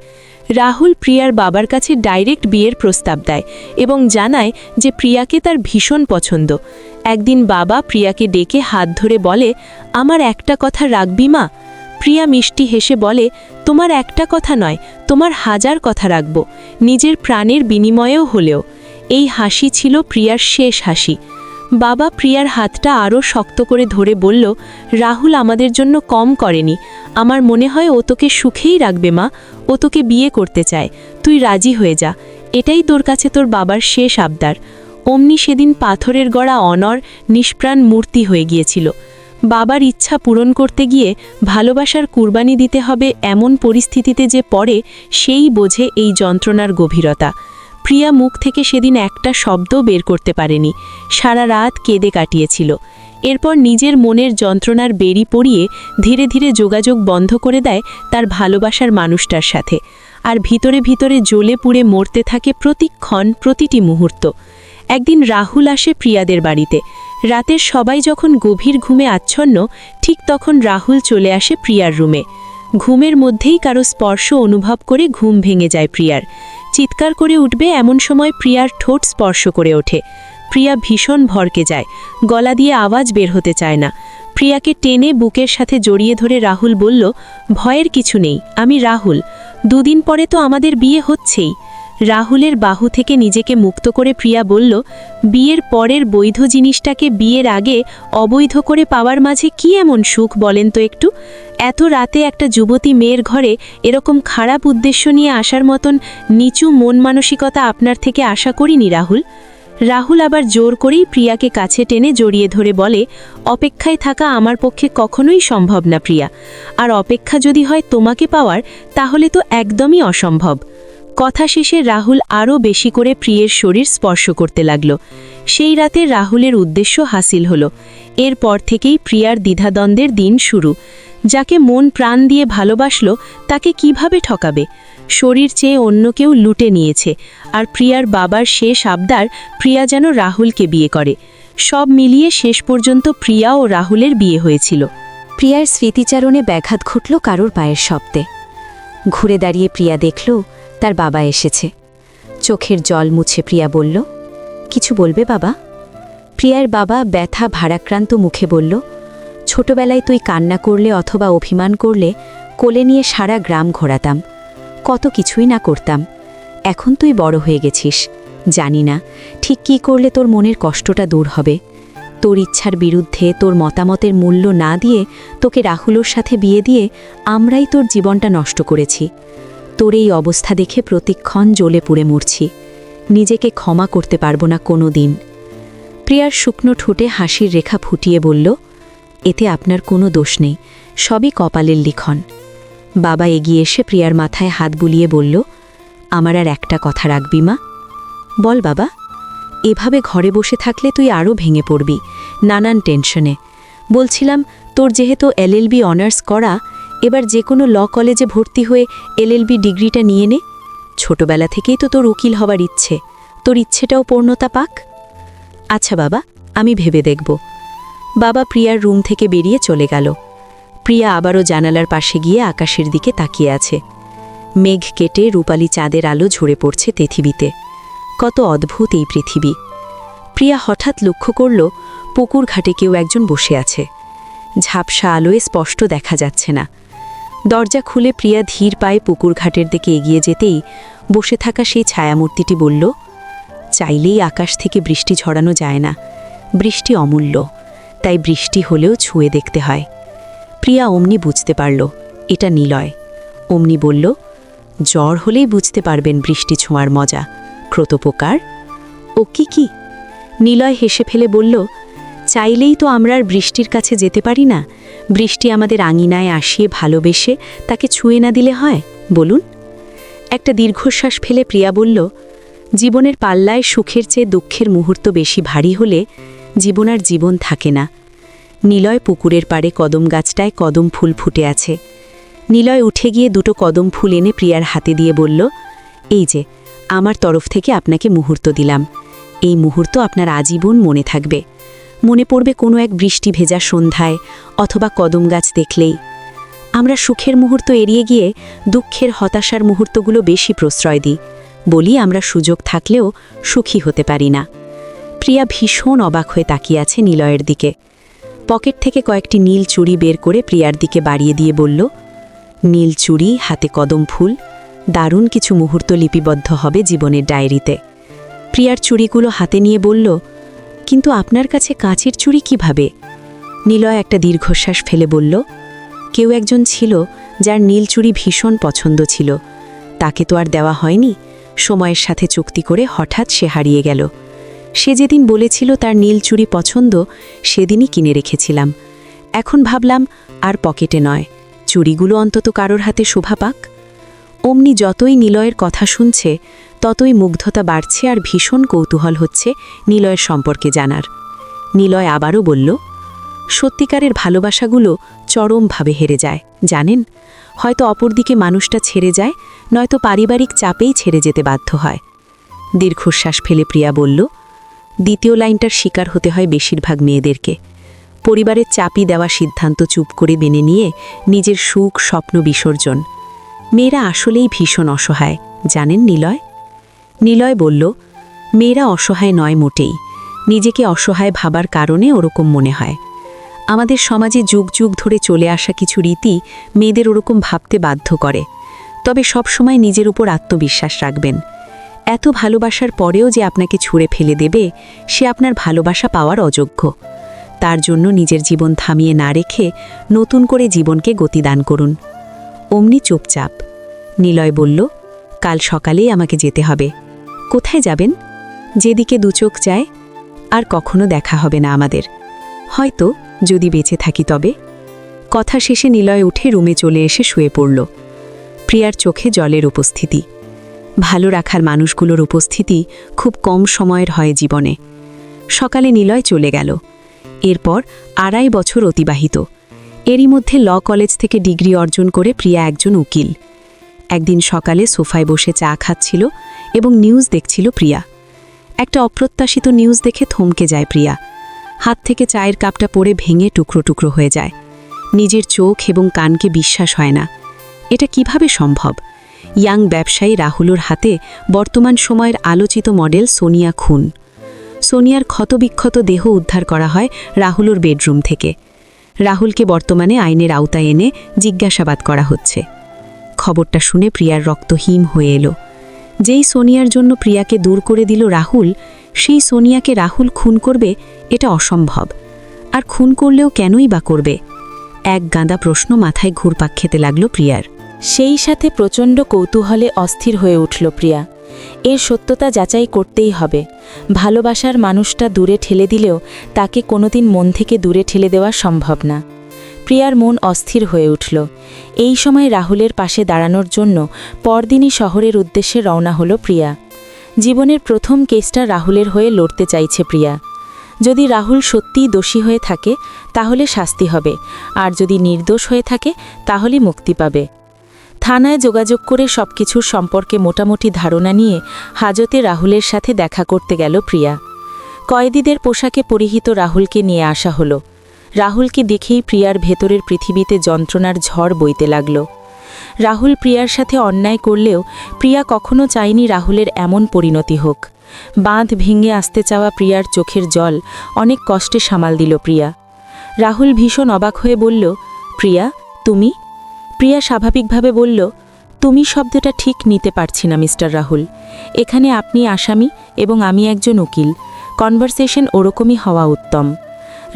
রাহুল প্রিয়ার বাবার কাছে ডাইরেক্ট বিয়ের প্রস্তাব দেয় এবং জানায় যে প্রিয়াকে তার ভীষণ পছন্দ। একদিন বাবা প্রিয়াকে ডেকে হাত ধরে বলে, আমার একটা কথা রাখবি মা? প্রিয়া মিষ্টি হেসে বলে, তোমার একটা কথা নয়, তোমার 1000 কথা রাখব, নিজের প্রাণের বিনিময়েও হলেও। এই হাসি ছিল প্রিয়ার শেষ হাসি। বাবা প্রিয়ার হাতটা আরও শক্ত করে ধরে বলল, রাহুল আমাদের জন্য কম করেনি, আমার মনে হয় ও তোকে সুখেই রাখবে মা, ও তোকে বিয়ে করতে চায়, তুই রাজি হয়ে যা, এটাই তোর কাছে তোর বাবার শেষ আবদার। অমনি সেদিন পাথরের গড়া অনর নিষ্প্রাণ মূর্তি হয়ে গিয়েছিল। বাবার ইচ্ছা পূরণ করতে গিয়ে ভালোবাসার কুরবানি দিতে হবে এমন পরিস্থিতিতে যে পড়ে, সেই বোঝে এই যন্ত্রণার গভীরতা। প্রিয়া মুখ থেকে সেদিন একটা শব্দও বের করতে পারেনি, সারা রাত কেঁদে কাটিয়েছিল। এরপর নিজের মনের যন্ত্রণার বেরি পড়িয়ে ধীরে ধীরে যোগাযোগ বন্ধ করে দেয় তার ভালোবাসার মানুষটার সাথে, আর ভিতরে ভিতরে জ্বলে পুড়ে মরতে থাকে প্রতিক্ষণ, প্রতিটি মুহূর্ত। একদিন রাহুল আসে প্রিয়াদের বাড়িতে। রাতের সবাই যখন গভীর ঘুমে আচ্ছন্ন, ঠিক তখন রাহুল চলে আসে প্রিয়ার রুমে। ঘুমের মধ্যেই কারো স্পর্শ অনুভব করে ঘুম ভেঙে যায় প্রিয়ার। চিৎকার করে উঠবে এমন সময় প্রিয়ার ঠোঁট স্পর্শ করে ওঠে। প্রিয়া ভীষণ ভরকে যায়, গলা দিয়ে আওয়াজ বের হতে চায় না। প্রিয়াকে টেনে বুকের সাথে জড়িয়ে ধরে রাহুল বলল, ভয়ের কিছু নেই, আমি রাহুল, 2 দিন পরে তো আমাদের বিয়ে হচ্ছেই। রাহুলের বাহু থেকে নিজেকে মুক্ত করে প্রিয়া বলল, বিয়ের পরের বৈধ জিনিসটাকে বিয়ের আগে অবৈধ করে পাওয়ার মাঝে কি এমন সুখ বলেন তো একটু? এত রাতে একটা যুবতী মেয়ের ঘরে এরকম খারাপ উদ্দেশ্য নিয়ে আসার মতন নিচু মন মানসিকতা আপনার থেকে আশা করিনি রাহুল। রাহুল আবার জোর করেই প্রিয়াকে কাছে টেনে জড়িয়ে ধরে বলে, অপেক্ষায় থাকা আমার পক্ষে কখনোই সম্ভব না প্রিয়া, আর অপেক্ষা যদি হয় তোমাকে পাওয়ার, তাহলে তো একদমই অসম্ভব। কথা শেষে রাহুল আরও বেশি করে প্রিয়ের শরীর স্পর্শ করতে লাগল। সেই রাতে রাহুলের উদ্দেশ্য হাসিল হলো। এরপর থেকেই প্রিয়ার দ্বিধাদ্বন্দ্বের দিন শুরু। যাকে মন প্রাণ দিয়ে ভালোবাসল তাকে কিভাবে ঠকাবে? শরীর চেয়ে অন্য কেউ লুটে নিয়েছে, আর প্রিয়ার বাবার শেষ আবদার প্রিয়া যেন রাহুলকে বিয়ে করে। সব মিলিয়ে শেষ পর্যন্ত প্রিয়া ও রাহুলের বিয়ে হয়েছিল। প্রিয়ার স্মৃতিচারণে ব্যাঘাত ঘটল কারোর পায়ের শব্দে। ঘুরে দাঁড়িয়ে প্রিয়া দেখল তার বাবা এসেছে। চোখের জল মুছে প্রিয়া বলল, কিছু বলবে বাবা? প্রিয়ার বাবা ব্যথা ভারাক্রান্ত মুখে বলল, ছোটবেলায় তুই কান্না করলে অথবা অভিমান করলে কোলে নিয়ে সারা গ্রাম ঘোরাতাম, কত কিছুই না করতাম। এখন তুই বড় হয়ে গেছিস, জানি না ঠিক কী করলে তোর মনের কষ্টটা দূর হবে। তোর ইচ্ছার বিরুদ্ধে তোর মতামতের মূল্য না দিয়ে তোকে রাহুলের সাথে বিয়ে দিয়ে আমরাই তোর জীবনটা নষ্ট করেছি। তোর এই অবস্থা দেখে প্রতিক্ষণ জ্বলে পুড়ে মরছি, নিজেকে ক্ষমা করতে পারবো না কোনো দিন। প্রিয়ার শুকনো ঠোঁটে হাসির রেখা ফুটিয়ে বলল, এতে আপনার কোনো দোষ নেই, সবই কপালের লিখন। বাবা এগিয়ে এসে প্রিয়ার মাথায় হাত বুলিয়ে বলল, আমার আর একটা কথা রাখবি মা? বল বাবা। এভাবে ঘরে বসে থাকলে তুই আরও ভেঙে পড়বি, নানান টেনশনে। বলছিলাম তোর যেহেতু LLB অনার্স করা, এবার যে কোনো ল কলেজে ভর্তি হয়ে LLB ডিগ্রিটা নিয়ে নে। ছোটবেলা থেকেই তো তোর উকিল হবার ইচ্ছে, তোর ইচ্ছেটাও পূর্ণতা পাক। আচ্ছা বাবা, আমি ভেবে দেখব। বাবা প্রিয়ার রুম থেকে বেরিয়ে চলে গেল। প্রিয়া আবারও জানালার পাশে গিয়ে আকাশের দিকে তাকিয়ে আছে। মেঘ কেটে রূপালী চাঁদের আলো ঝরে পড়ছে পৃথিবীতে। কত অদ্ভুত এই পৃথিবী। প্রিয়া হঠাৎ লক্ষ্য করল পুকুর ঘাটে কেউ একজন বসে আছে। ঝাপসা আলোয় স্পষ্ট দেখা যাচ্ছে না। দরজা খুলে প্রিয়া ধীর পায়ে পুকুর ঘাটের দিকে এগিয়ে যেতেই বসে থাকা সেই ছায়ামূর্তিটি বলল, চাইলেই আকাশ থেকে বৃষ্টি ঝরানো যায় না, বৃষ্টি অমূল্য, তাই বৃষ্টি হলেও ছুঁয়ে দেখতে হয়। প্রিয়া অমনি বুঝতে পারল এটা নিলয়। অমনি বলল, জ্বর হলেই বুঝতে পারবেন বৃষ্টি ছোঁয়ার মজা, ক্রতোপকার। ও কি? নিলয় হেসে ফেলে বলল, চাইলেই তো আমরা আর বৃষ্টির কাছে যেতে পারি না। বৃষ্টি আমাদের আঙিনায় আসিয়ে ভালোবেসে তাকে ছুঁয়ে না দিলে হয় বলুন? একটা দীর্ঘশ্বাস ফেলে প্রিয়া বলল, জীবনের পাল্লায় সুখের চেয়ে দুঃখের মুহূর্ত বেশি ভারী হলে জীবন আর জীবন থাকে না। নিলয় পুকুরের পাড়ে কদম গাছটায় কদম ফুল ফুটে আছে। নিলয় উঠে গিয়ে দুটো কদম ফুল এনে প্রিয়ার হাতে দিয়ে বলল, এই যে আমার তরফ থেকে আপনাকে মুহূর্ত দিলাম। এই মুহূর্ত আপনার আজীবন মনে থাকবে। মনে পড়বে কোনো এক বৃষ্টি ভেজা সন্ধ্যায় অথবা কদম গাছ দেখলেই। আমরা সুখের মুহূর্ত এড়িয়ে গিয়ে দুঃখের হতাশার মুহূর্তগুলো বেশি প্রশ্রয় দিই, বলি আমরা সুযোগ থাকলেও সুখী হতে পারি না। প্রিয়া ভীষণ অবাক হয়ে তাকিয়ে আছে নিলয়ের দিকে। পকেট থেকে কয়েকটি নীল চুড়ি বের করে প্রিয়ার দিকে বাড়িয়ে দিয়ে বলল, নীল চুড়ি, হাতে কদম ফুল, দারুণ কিছু মুহূর্ত লিপিবদ্ধ হবে জীবনের ডায়েরিতে। প্রিয়ার চুড়িগুলো হাতে নিয়ে বলল, কিন্তু আপনার কাছে কাঁচের চুড়ি কিভাবে? নিলয় একটা দীর্ঘশ্বাস ফেলে বলল, কেউ একজন ছিল যার নীল চুড়ি ভীষণ পছন্দ ছিল। তাকে তো আর দেওয়া হয়নি, সময়ের সাথে চুক্তি করে হঠাৎ সে হারিয়ে গেল। সে যেদিন বলেছিল তার নীল চুড়ি পছন্দ, সেদিনই কিনে রেখেছিলাম। এখন ভাবলাম আর পকেটে নয়, চুড়িগুলো অন্তত কারোর হাতে শোভা পাক। অমনি যতই নিলয়ের কথা শুনছে ততই মুগ্ধতা বাড়ছে আর ভীষণ কৌতূহল হচ্ছে নিলয়ের সম্পর্কে জানার। নিলয় আবারও বলল, সত্যিকারের ভালোবাসাগুলো চরমভাবে হেরে যায় জানেন। হয়তো অপরদিকে মানুষটা ছেড়ে যায়, নয়তো পারিবারিক চাপেই ছেড়ে যেতে বাধ্য হয়। দীর্ঘশ্বাস ফেলে প্রিয়া বলল, দ্বিতীয় লাইনটার শিকার হতে হয় বেশিরভাগ মেয়েদেরকে। পরিবারের চাপই দেওয়া সিদ্ধান্ত চুপ করে মেনে নিয়ে নিজের সুখ স্বপ্ন বিসর্জন। মেয়েরা আসলেই ভীষণ অসহায় জানেন নিলয়। নিলয় বলল, মেয়েরা অসহায় নয় মোটেই, নিজেকে অসহায় ভাবার কারণে ওরকম মনে হয়। আমাদের সমাজে যুগ যুগ ধরে চলে আসা কিছু রীতি মেয়েদের ওরকম ভাবতে বাধ্য করে। তবে সবসময় নিজের উপর আত্মবিশ্বাস রাখবেন। এত ভালোবাসার পরেও যে আপনাকে ছুঁড়ে ফেলে দেবে, সে আপনার ভালোবাসা পাওয়ার অযোগ্য। তার জন্য নিজের জীবন থামিয়ে না রেখে নতুন করে জীবনকে গতিদান করুন। অমনি চুপচাপ। নিলয় বলল, কাল সকালেই আমাকে যেতে হবে। কোথায় যাবেন? যেদিকে দুচোখ যায়। আর কখনো দেখা হবে না আমাদের, হয়তো যদি বেঁচে থাকি তবে। কথা শেষে নিলয় উঠে রুমে চলে এসে শুয়ে পড়ল। প্রিয়ার চোখে জলের উপস্থিতি। ভালো রাখার মানুষগুলোর উপস্থিতি খুব কম সময়ের হয় জীবনে। সকালে নিলয় চলে গেল। এরপর 2.5 বছর অতিবাহিত। এরই মধ্যে ল কলেজ থেকে ডিগ্রি অর্জন করে প্রিয়া একজন উকিল। একদিন সকালে সোফায় বসে চা খাচ্ছিল এবং নিউজ দেখছিল প্রিয়া। একটা অপ্রত্যাশিত নিউজ দেখে থমকে যায় প্রিয়া। হাত থেকে চায়ের কাপটা পড়ে ভেঙে টুকরো টুকরো হয়ে যায়। নিজের চোখ এবং কানকে বিশ্বাস হয় না। এটা কিভাবে সম্ভব? ইয়াং ব্যবসায়ী রাহুলের হাতে বর্তমান সময়ের আলোচিত মডেল সোনিয়া খুন। সোনিয়ার ক্ষতবিক্ষত দেহ উদ্ধার করা হয় রাহুলের বেডরুম থেকে। রাহুলকে বর্তমানে আইনের আওতায় এনে জিজ্ঞাসাবাদ করা হচ্ছে। খবরটা শুনে প্রিয়ার রক্ত হিম হয়ে এলো। যেই সোনিয়ার জন্য প্রিয়াকে দূর করে দিল রাহুল, সেই সোনিয়াকে রাহুল খুন করবে এটা অসম্ভব। আর খুন করলেও কেনই বা করবে? এক গাদা প্রশ্ন মাথায় ঘুরপাক খেতে লাগলো প্রিয়ার। সেই সাথে প্রচণ্ড কৌতূহলে অস্থির হয়ে উঠল প্রিয়া। এর সত্যতা যাচাই করতেই হবে। ভালোবাসার মানুষটা দূরে ঠেলে দিলেও তাকে কোনোদিন মন থেকে দূরে ঠেলে দেওয়া সম্ভব না। প্রিয়ার মন অস্থির হয়ে উঠল। এই সময় রাহুলের পাশে দাঁড়ানোর জন্য পরদিনই শহরের উদ্দেশ্যে রওনা হলো প্রিয়া। জীবনের প্রথম কেসটা রাহুলের হয়ে লড়তে চাইছে প্রিয়া। যদি রাহুল সত্যিই দোষী হয়ে থাকে তাহলে শাস্তি হবে, আর যদি নির্দোষ হয়ে থাকে তাহলেই মুক্তি পাবে। থানায় যোগাযোগ করে সবকিছুর সম্পর্কে মোটামুটি ধারণা নিয়ে হাজতে রাহুলের সাথে দেখা করতে গেল প্রিয়া। কয়েদিদের পোশাকে পরিহিত রাহুলকে নিয়ে আসা হলো। রাহুলকে দেখেই প্রিয়ার ভেতরের পৃথিবীতে যন্ত্রণার ঝড় বইতে লাগল। রাহুল প্রিয়ার সাথে অন্যায় করলেও প্রিয়া কখনো চায়নি রাহুলের এমন পরিণতি হোক। বাঁধ ভেঙে আসতে চাওয়া প্রিয়ার চোখের জল অনেক কষ্টে সামাল দিল প্রিয়া। রাহুল ভীষণ অবাক হয়ে বলল, প্রিয়া তুমি? প্রিয়া স্বাভাবিকভাবে বলল, তুমি শব্দটা ঠিক নিতে পারছি না মিস্টার রাহুল। এখানে আপনি আসামি এবং আমি একজন উকিল, কনভারসেশন ওরকমই হওয়া উত্তম।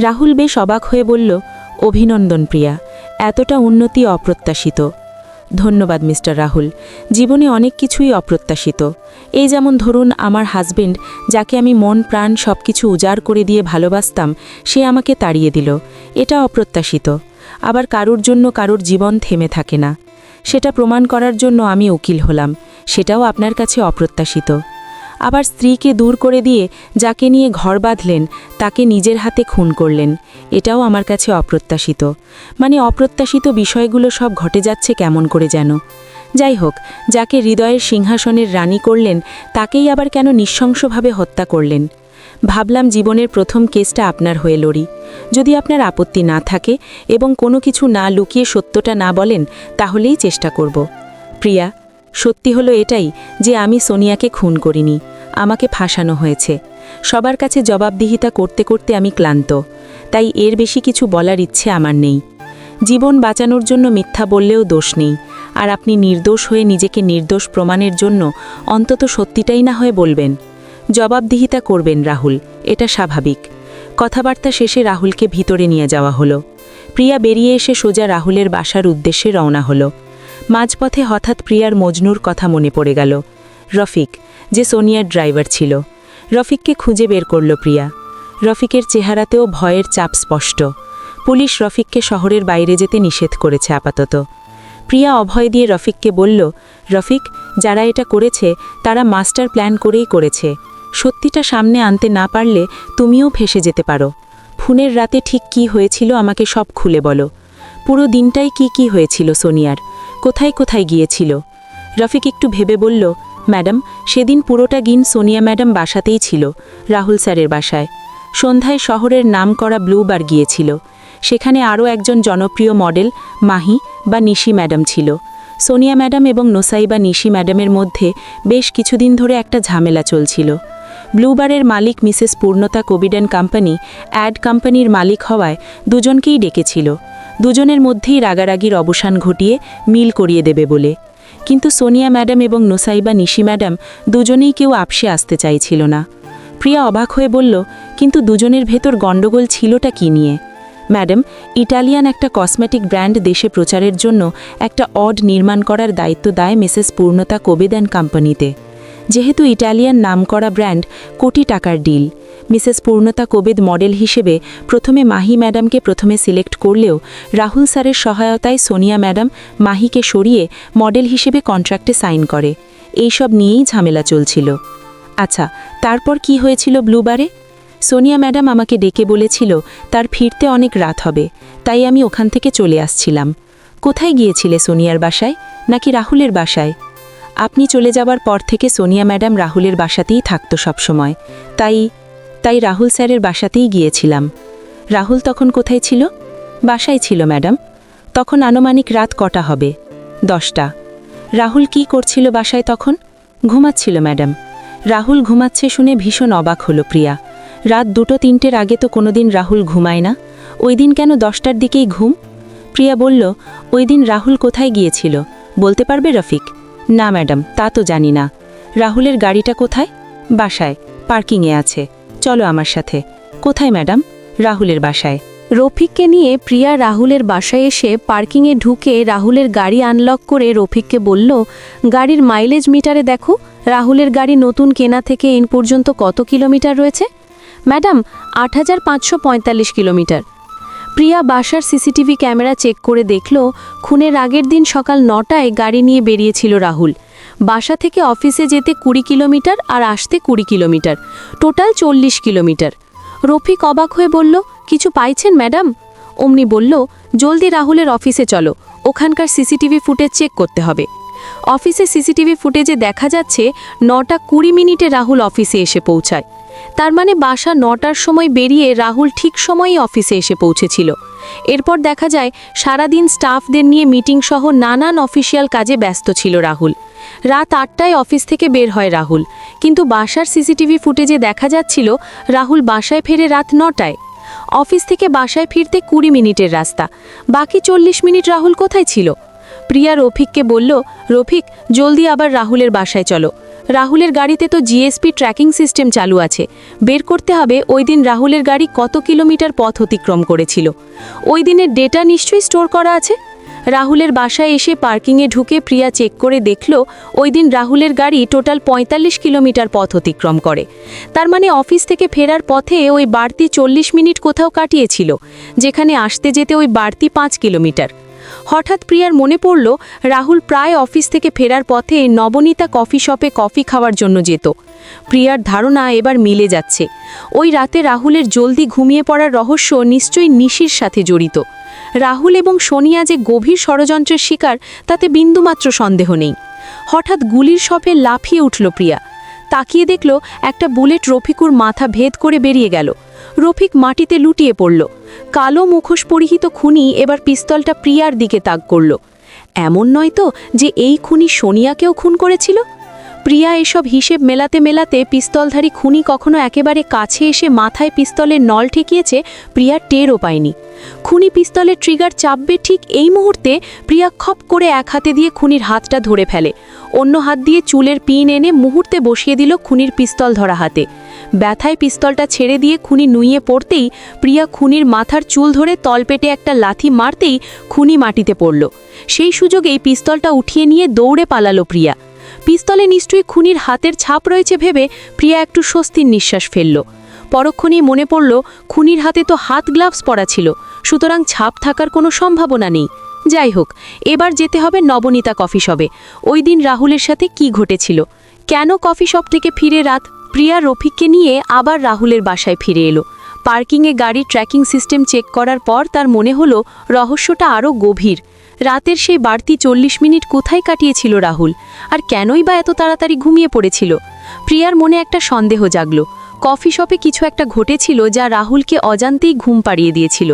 রাহুল বেশ অবাক হয়ে বলল, অভিনন্দন প্রিয়া, এতটা উন্নতি অপ্রত্যাশিত। ধন্যবাদ মিস্টার রাহুল, জীবনে অনেক কিছুই অপ্রত্যাশিত। এই যেমন ধরুন আমার হাজবেন্ড, যাকে আমি মন প্রাণ সব কিছু উজাড় করে দিয়ে ভালোবাসতাম, সে আমাকে তাড়িয়ে দিল, এটা অপ্রত্যাশিত। আবার কারুর জন্য কারুর জীবন থেমে থাকে না, সেটা প্রমাণ করার জন্য আমি উকিল হলাম, সেটাও আপনার কাছে অপ্রত্যাশিত। আবার স্ত্রীকে দূর করে দিয়ে যাকে নিয়ে ঘর বাঁধলেন তাকে নিজের হাতে খুন করলেন, এটাও আমার কাছে অপ্রত্যাশিত। মানে অপ্রত্যাশিত বিষয়গুলো সব ঘটে যাচ্ছে কেমন করে যেন। যাই হোক, যাকে হৃদয়ের সিংহাসনের রানী করলেন তাকেই আবার কেন নৃশংসভাবে হত্যা করলেন? ভাবলাম জীবনের প্রথম কেসটা আপনার হয়ে লড়ি। যদি আপনার আপত্তি না থাকে এবং কোনো কিছু না লুকিয়ে সত্যটা না বলেন তাহলেই চেষ্টা করব। প্রিয়া, সত্যি হলো এটাই যে আমি সোনিয়াকে খুন করিনি, আমাকে ফাঁসানো হয়েছে। সবার কাছে জবাবদিহিতা করতে করতে আমি ক্লান্ত, তাই এর বেশি কিছু বলার ইচ্ছে আমার নেই। জীবন বাঁচানোর জন্য মিথ্যা বললেও দোষ নেই, আর আপনি নির্দোষ হয়ে নিজেকে নির্দোষ প্রমাণের জন্য অন্তত সত্যিটাই না হয়ে বলবেন। জবাবদিহিতা করবেন রাহুল, এটা স্বাভাবিক। কথাবার্তা শেষে রাহুলকে ভিতরে নিয়ে যাওয়া হলো। প্রিয়া বেরিয়ে এসে সোজা রাহুলের বাসার উদ্দেশ্যে রওনা হলো। মাঝপথে হঠাৎ প্রিয়ার মজনুর কথা মনে পড়ে গেল, রফিক, যে সোনিয়ার ড্রাইভার ছিল। রফিককে খুঁজে বের করল প্রিয়া। রফিকের চেহারাতেও ভয়ের চাপ স্পষ্ট। পুলিশ রফিককে শহরের বাইরে যেতে নিষেধ করেছে আপাতত। প্রিয়া অভয় দিয়ে রফিককে বলল, রফিক, যারা এটা করেছে তারা মাস্টার প্ল্যান করেই করেছে। সত্যিটা সামনে আনতে না পারলে তুমিও ফেঁসে যেতে পারো। খুনের রাতে ঠিক কি হয়েছিল আমাকে সব খুলে বলো। পুরো দিনটাই কি হয়েছিল সোনিয়ার, কোথায় কোথায় গিয়েছিল? রফিক একটু ভেবে বলল, ম্যাডাম, সেদিন পুরোটা দিন সোনিয়া ম্যাডাম বাসাতেই ছিল, রাহুল স্যারের বাসায়। সন্ধ্যায় শহরের নামকরা ব্লু বার গিয়েছিল। সেখানে আরও একজন জনপ্রিয় মডেল মাহি বা নিশি ম্যাডাম ছিল। সোনিয়া ম্যাডাম এবং নোসাইবা নিশি ম্যাডামের মধ্যে বেশ কিছুদিন ধরে একটা ঝামেলা চলছিল। ব্লুবারের মালিক মিসেস পূর্ণতা কোভিড অ্যান্ড কোম্পানি অ্যাড কোম্পানির মালিক হওয়ায় দুজনকেই ডেকেছিল, দুজনের মধ্যেই রাগারাগির অবসান ঘটিয়ে মিল করিয়ে দেবে বলে। কিন্তু সোনিয়া ম্যাডাম এবং নোসাইবা নিশি ম্যাডাম দুজনেই কেউ আপসে আসতে চাইছিল না। প্রিয়া অবাক হয়ে বলল, কিন্তু দুজনের ভেতর গণ্ডগোল ছিলটা কি নিয়ে? ম্যাডাম, ইটালিয়ান একটা কসমেটিক ব্র্যান্ড দেশে প্রচারের জন্য একটা অড নির্মাণ করার দায়িত্ব দেয় মিসেস পূর্ণতা কোভিড অ্যান্ড কোম্পানিতে। যেহেতু ইটালিয়ান নামকরা ব্র্যান্ড, কোটি টাকার ডিল। মিসেস পূর্ণতা কোভিড মডেল হিসেবে প্রথমে মাহি ম্যাডামকে প্রথমে সিলেক্ট করলেও রাহুল স্যারের সহায়তায় সোনিয়া ম্যাডাম মাহিকে সরিয়ে মডেল হিসেবে কন্ট্রাক্টে সাইন করে। এইসব নিয়েই ঝামেলা চলছিল। আচ্ছা, তারপর কি হয়েছিল ব্লুবারে? সোনিয়া ম্যাডাম আমাকে ডেকে বলেছিল তার ফিরতে অনেক রাত হবে, তাই আমি ওখান থেকে চলে আসছিলাম। কোথায় গিয়েছিলে, সোনিয়ার বাসায় নাকি রাহুলের বাসায়? আপনি চলে যাবার পর থেকে সোনিয়া ম্যাডাম রাহুলের বাসাতেই থাকতো সবসময়, তাই রাহুল স্যারের বাসাতেই গিয়েছিলাম। রাহুল তখন কোথায় ছিল? বাসায় ছিল ম্যাডাম। তখন আনুমানিক রাত কটা হবে? 10টা। রাহুল কি করছিল বাসায় তখন? ঘুমাচ্ছিল ম্যাডাম। রাহুল ঘুমাচ্ছে শুনে ভীষণ অবাক হলো প্রিয়া। রাত 2-3টের আগে তো কোনোদিন রাহুল ঘুমায় না, ওই দিন কেন 10টার দিকেই ঘুম? প্রিয়া বলল, ওই দিন রাহুল কোথায় গিয়েছিল বলতে পারবে রফিক? না ম্যাডাম, তা তো জানি না। রাহুলের গাড়িটা কোথায়? বাসায়, পার্কিংয়ে আছে। চলো আমার সাথে। কোথায় ম্যাডাম? রাহুলের বাসায়। রফিককে নিয়ে প্রিয়া রাহুলের বাসায় এসে পার্কিংয়ে ঢুকে রাহুলের গাড়ি আনলক করে রফিককে বলল, গাড়ির মাইলেজ মিটারে দেখো রাহুলের গাড়ি নতুন কেনা থেকে ইন পর্যন্ত কত কিলোমিটার রয়েছে। Madam, 8545 kilometre. প্রিয়া বাসার সিসিটিভি ক্যামেরা চেক করে দেখল খুনের আগের দিন সকাল 9টায় গাড়ি নিয়ে বেরিয়েছিল রাহুল। বাসা থেকে অফিসে যেতে 20 কিলোমিটার আর আসতে 20 কিলোমিটার, টোটাল 40 কিলোমিটার। রফিক অবাক হয়ে বলল, কিছু পাইছেন ম্যাডাম? অমনি বলল, জলদি রাহুলের অফিসে চলো, ওখানকার সিসিটিভি ফুটেজ চেক করতে হবে। অফিসে সিসিটিভি ফুটেজে দেখা যাচ্ছে 9টা 20 মিনিটে রাহুল অফিসে এসে পৌঁছায়। তার মানে বাসা 9টার সময় বেরিয়ে রাহুল ঠিক সময়ই অফিসে এসে পৌঁছেছিল। এরপর দেখা যায় সারাদিন স্টাফদের নিয়ে মিটিং সহ নানান অফিসিয়াল কাজে ব্যস্ত ছিল রাহুল। রাত 8টায় অফিস থেকে বের হয় রাহুল, কিন্তু বাসার সিসিটিভি ফুটেজে দেখা যাচ্ছিল রাহুল বাসায় ফেরে রাত 9টায়। অফিস থেকে বাসায় ফিরতে 20 মিনিটের রাস্তা, বাকি 40 মিনিট রাহুল কোথায় ছিল? প্রিয়া রফিককে বলল, রফিক জলদি আবার রাহুলের বাসায় চলো। রাহুলের গাড়িতে তো জিএসপি ট্র্যাকিং সিস্টেম চালু আছে, বের করতে হবে ওই দিন রাহুলের গাড়ি কত কিলোমিটার পথ অতিক্রম করেছিল। ওই দিনের ডেটা নিশ্চয়ই স্টোর করা আছে। রাহুলের বাসায় এসে পার্কিংয়ে ঢুকে প্রিয়া চেক করে দেখল ওই দিন রাহুলের গাড়ি টোটাল 45 কিলোমিটার পথ অতিক্রম করে। তার মানে অফিস থেকে ফেরার পথে ওই বাড়তি 40 মিনিট কোথাও কাটিয়েছিল, যেখানে আসতে যেতে ওই বাড়তি 5 কিলোমিটার। হঠাৎ প্রিয়ার মনে পড়ল রাহুল প্রায় অফিস থেকে ফেরার পথে নবনীতা কফি শপে কফি খাওয়ার জন্য যেত। প্রিয়ার ধারণা এবার মিলে যাচ্ছে। ওই রাতে রাহুলের জলদি ঘুমিয়ে পড়ার রহস্য নিশ্চয়ই নিশির সাথে জড়িত। রাহুল এবং সোনিয়া যে গভীর ষড়যন্ত্রের শিকার তাতে বিন্দুমাত্র সন্দেহ নেই। হঠাৎ গুলির শপে লাফিয়ে উঠল প্রিয়া। তাকিয়ে দেখল একটা বুলেট রফিকুর মাথা ভেদ করে বেরিয়ে গেল। রফিক মাটিতে লুটিয়ে পড়ল। কালো মুখোশ পরিহিত খুনি এবার পিস্তলটা প্রিয়ার দিকে তাক করল। এমন নয় তো যে এই খুনি সোনিয়াকেও খুন করেছিল? প্রিয়া এসব হিসেব মেলাতে মেলাতে পিস্তলধারী খুনি কখনো একেবারে কাছে এসে মাথায় পিস্তলের নল ঠেকিয়েছে প্রিয়া টেরও পায়নি। খুনি পিস্তলের ট্রিগার চাপবে ঠিক এই মুহূর্তে প্রিয়া খপ করে এক হাতে দিয়ে খুনির হাতটা ধরে ফেলে, অন্য হাত দিয়ে চুলের পিন এনে মুহূর্তে বসিয়ে দিল খুনির পিস্তল ধরা হাতে। ব্যথায় পিস্তলটা ছেড়ে দিয়ে খুনি নুইয়ে পড়তেই প্রিয়া খুনির মাথার চুল ধরে তলপেটে একটা লাথি মারতেই খুনি মাটিতে পড়ল। সেই সুযোগেই পিস্তলটা উঠিয়ে নিয়ে দৌড়ে পালালো প্রিয়া। পিস্তলে নিশ্চয়ই খুনির হাতের ছাপ রয়েছে ভেবে প্রিয়া একটু স্বস্তির নিঃশ্বাস ফেলল। পরক্ষণেই মনে পড়ল খুনির হাতে তো হাত গ্লাভস পরা ছিল, সুতরাং ছাপ থাকার কোনো সম্ভাবনা নেই। যাই হোক, এবার যেতে হবে নবনীতা কফি শপে। ওই দিন রাহুলের সাথে কি ঘটেছিল, কেন কফি শপ থেকে ফিরে রাত প্রিয়া রফিককে নিয়ে আবার রাহুলের বাসায় ফিরে এলো। পার্কিংয়ে গাড়ির ট্র্যাকিং সিস্টেম চেক করার পর তার মনে হলো রহস্যটা আরও গভীর। রাতের সেই বাড়তি 40 মিনিট কোথায় কাটিয়েছিল রাহুল, আর কেনই বা এত তাড়াতাড়ি ঘুমিয়ে পড়েছিল? প্রিয়ার মনে একটা সন্দেহ জাগল। কফি শপে কিছু একটা ঘটেছিল যা রাহুলকে অজান্তেই ঘুম পাড়িয়ে দিয়েছিল।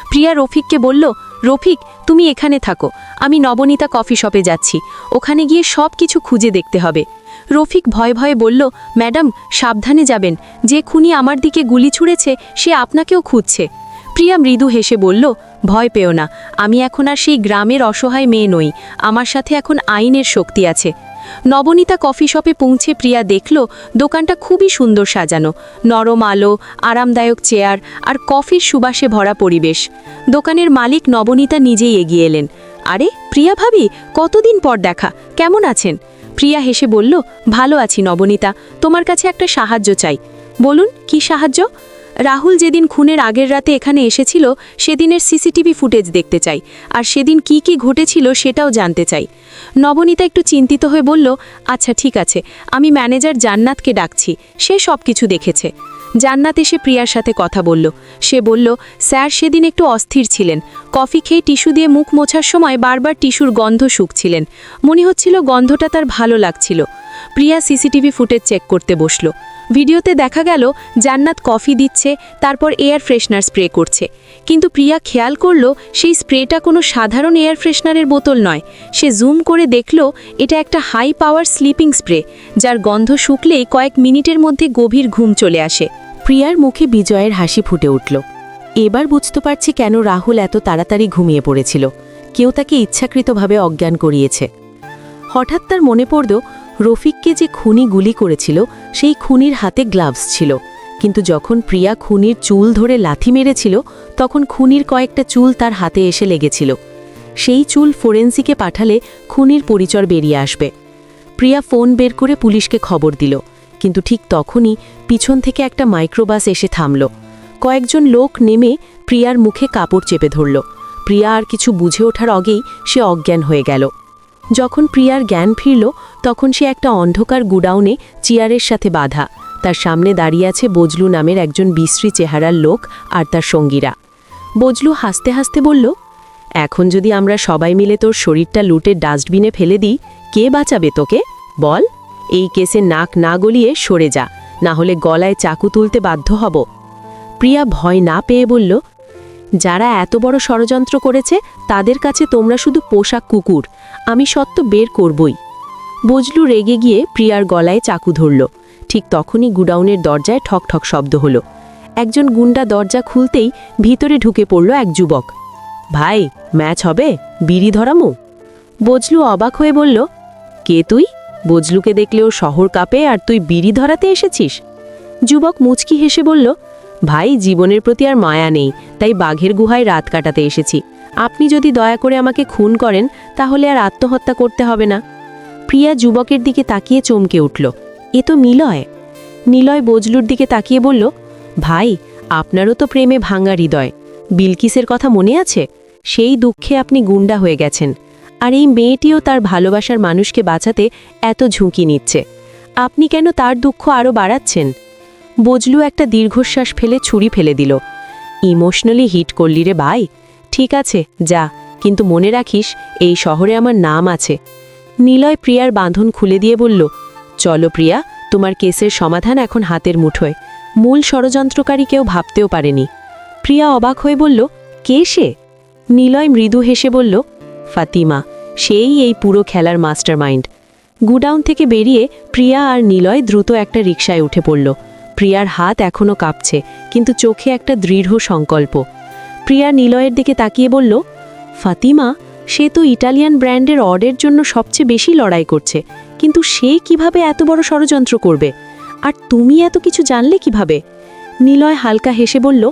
প্রিয়া রফিককে বলল, রফিক তুমি এখানে থাকো, আমি নবনীতা কফি শপে যাচ্ছি, ওখানে গিয়ে সব কিছু খুঁজে দেখতে হবে। রফিক ভয়ে ভয়ে বলল, ম্যাডাম সাবধানে যাবেন, যে খুনি আমার দিকে গুলি ছুঁড়েছে সে আপনাকেও খুঁজছে। প্রিয়া মৃদু হেসে বলল, ভয় পেও না, আমি এখন আর সেই গ্রামের অসহায় মেয়ে নই, আমার সাথে এখন আইনের শক্তি আছে। নবনীতা কফি শপে পৌঁছে প্রিয়া দেখল দোকানটা খুবই সুন্দর সাজানো, নরম আলো, আরামদায়ক চেয়ার আর কফির সুবাসে ভরা পরিবেশ। দোকানের মালিক নবনীতা নিজেই এগিয়ে এলেন। আরে প্রিয়া ভাবি, কতদিন পর দেখা, কেমন আছেন? প্রিয়া হেসে বলল, ভালো আছি নবনীতা, তোমার কাছে একটা সাহায্য চাই। বলুন, কি সাহায্য? রাহুল যেদিন খুনের আগের রাতে এখানে এসেছিল সেদিনের সিসিটিভি ফুটেজ দেখতে চাই, আর সেদিন কি কি ঘটেছিল সেটাও জানতে চাই। নবনীতা একটু চিন্তিত হয়ে বলল, আচ্ছা ঠিক আছে, আমি ম্যানেজার জান্নাতকে ডাকছি, সে সব কিছু দেখেছে। জান্নাত এসে প্রিয়ার সাথে কথা বলল। সে বলল, স্যার সেদিন একটু অস্থির ছিলেন, কফি খেয়ে টিস্যু দিয়ে মুখ মোছার সময় বারবার টিস্যুর গন্ধ শুকছিলেন, মনে হচ্ছিল গন্ধটা তার ভালো লাগছিল। প্রিয়া সিসিটিভি ফুটেজ চেক করতে বসল। ভিডিওতে দেখা গেল জান্নাত কফি দিচ্ছে, তারপর এয়ার ফ্রেশনার স্প্রে করছে, কিন্তু প্রিয়া খেয়াল করল সেই স্প্রেটা কোনো সাধারণ এয়ার ফ্রেশনারের বোতল নয়। সে জুম করে দেখল এটা একটা হাই পাওয়ার স্লিপিং স্প্রে, যার গন্ধ শুকলেই কয়েক মিনিটের মধ্যে গভীর ঘুম চলে আসে। প্রিয়ার মুখে বিজয়ের হাসি ফুটে উঠল। এবার বুঝতে পারছি কেন রাহুল এত তাড়াতাড়ি ঘুমিয়ে পড়েছিল, কেউ তাকে ইচ্ছাকৃতভাবে অজ্ঞান করিয়েছে। হঠাৎ তার মনে পড়ল রফিককে যে খুনি গুলি করেছিল সেই খুনির হাতে গ্লাভস ছিল, কিন্তু যখন প্রিয়া খুনির চুল ধরে লাথি মেরেছিল তখন খুনির কয়েকটা চুল তার হাতে এসে লেগেছিল। সেই চুল ফোরেন্সিকে পাঠালে খুনির পরিচয় বেরিয়ে আসবে। প্রিয়া ফোন বের করে পুলিশকে খবর দিল, কিন্তু ঠিক তখনই পিছন থেকে একটা মাইক্রোবাস এসে থামল। কয়েকজন লোক নেমে প্রিয়ার মুখে কাপড় চেপে ধরল। প্রিয়া আর কিছু বুঝে ওঠার আগেই সে অজ্ঞান হয়ে গেল। যখন প্রিয়ার জ্ঞান ফিরল তখন সে একটা অন্ধকার গুডাউনে চেয়ারের সাথে বাঁধা, তার সামনে দাঁড়িয়ে আছে বজলু নামের একজন বিশ্রী চেহারার লোক আর তার সঙ্গীরা। বজলু হাসতে হাসতে বলল, এখন যদি আমরা সবাই মিলে তোর শরীরটা লুটে ডাস্টবিনে ফেলে দিই, কে বাঁচাবে তোকে বল? এই কেসে নাক না গলিয়ে সরে যা, না হলে গলায় চাকু তুলতে বাধ্য হব। প্রিয়া ভয় না পেয়ে বলল, যারা এত বড় ষড়যন্ত্র করেছে তাদের কাছে তোমরা শুধু পোষা কুকুর, আমি সত্য বের করবই। বজলু রেগে গিয়ে প্রিয়ার গলায় চাকু ধরল। ঠিক তখনই গুডাউনের দরজায় ঠক ঠক শব্দ হলো। একজন গুন্ডা দরজা খুলতেই ভিতরে ঢুকে পড়ল এক যুবক। ভাই, ম্যাচ হবে, বিড়ি ধরামু? বজলু অবাক হয়ে বলল, কে তুই? বজলুকে দেখলেও শহর কাঁপে, আর তুই বিড়ি ধরাতে এসেছিস? যুবক মুচকি হেসে বলল, ভাই, জীবনের প্রতি আর মায়া নেই, তাই বাঘের গুহায় রাত কাটাতে এসেছি। আপনি যদি দয়া করে আমাকে খুন করেন তাহলে আর আত্মহত্যা করতে হবে না। প্রিয়া যুবকের দিকে তাকিয়ে চমকে উঠল। এ তো নিলয়। নিলয় বজলুর দিকে তাকিয়ে বলল, ভাই, আপনারও তো প্রেমে ভাঙা হৃদয়। বিলকিসের কথা মনে আছে? সেই দুঃখে আপনি গুন্ডা হয়ে গেছেন, আর এই মেয়েটিও তার ভালোবাসার মানুষকে বাঁচাতে এত ঝুঁকি নিচ্ছে। আপনি কেন তার দুঃখ আরও বাড়াচ্ছেন? বজলু একটা দীর্ঘশ্বাস ফেলে ছুরি ফেলে দিল। ইমোশনালি হিট করলি রে ভাই। ঠিক আছে, যা, কিন্তু মনে রাখিস এই শহরে আমার নাম আছে। নিলয় প্রিয়ার বাঁধন খুলে দিয়ে বলল, চলো প্রিয়া, তোমার কেসের সমাধান এখন হাতের মুঠোয়। মূল ষড়যন্ত্রকারী কেউ ভাবতেও পারেনি। প্রিয়া অবাক হয়ে বলল, কে সে? নিলয় মৃদু হেসে বলল, ফাতিমা, সেই এই পুরো খেলার মাস্টারমাইন্ড। গুডাউন থেকে বেরিয়ে প্রিয়া আর নিলয় দ্রুত একটা রিকশায় উঠে পড়ল। প্রিয়ার হাত এখনও কাঁপছে, কিন্তু চোখে একটা দৃঢ় সংকল্প। প্রিয়া নিলয়ের দিকে তাকিয়ে বলল, ফাতিমা, সে তো ইটালিয়ান ব্র্যান্ডের অর্ডের জন্য সবচেয়ে বেশি লড়াই করছে, কিন্তু সে কিভাবে এত বড় ষড়যন্ত্র করবে? আর তুমি এত কিছু জানলে কিভাবে? নিলয় হালকা হেসে বলল,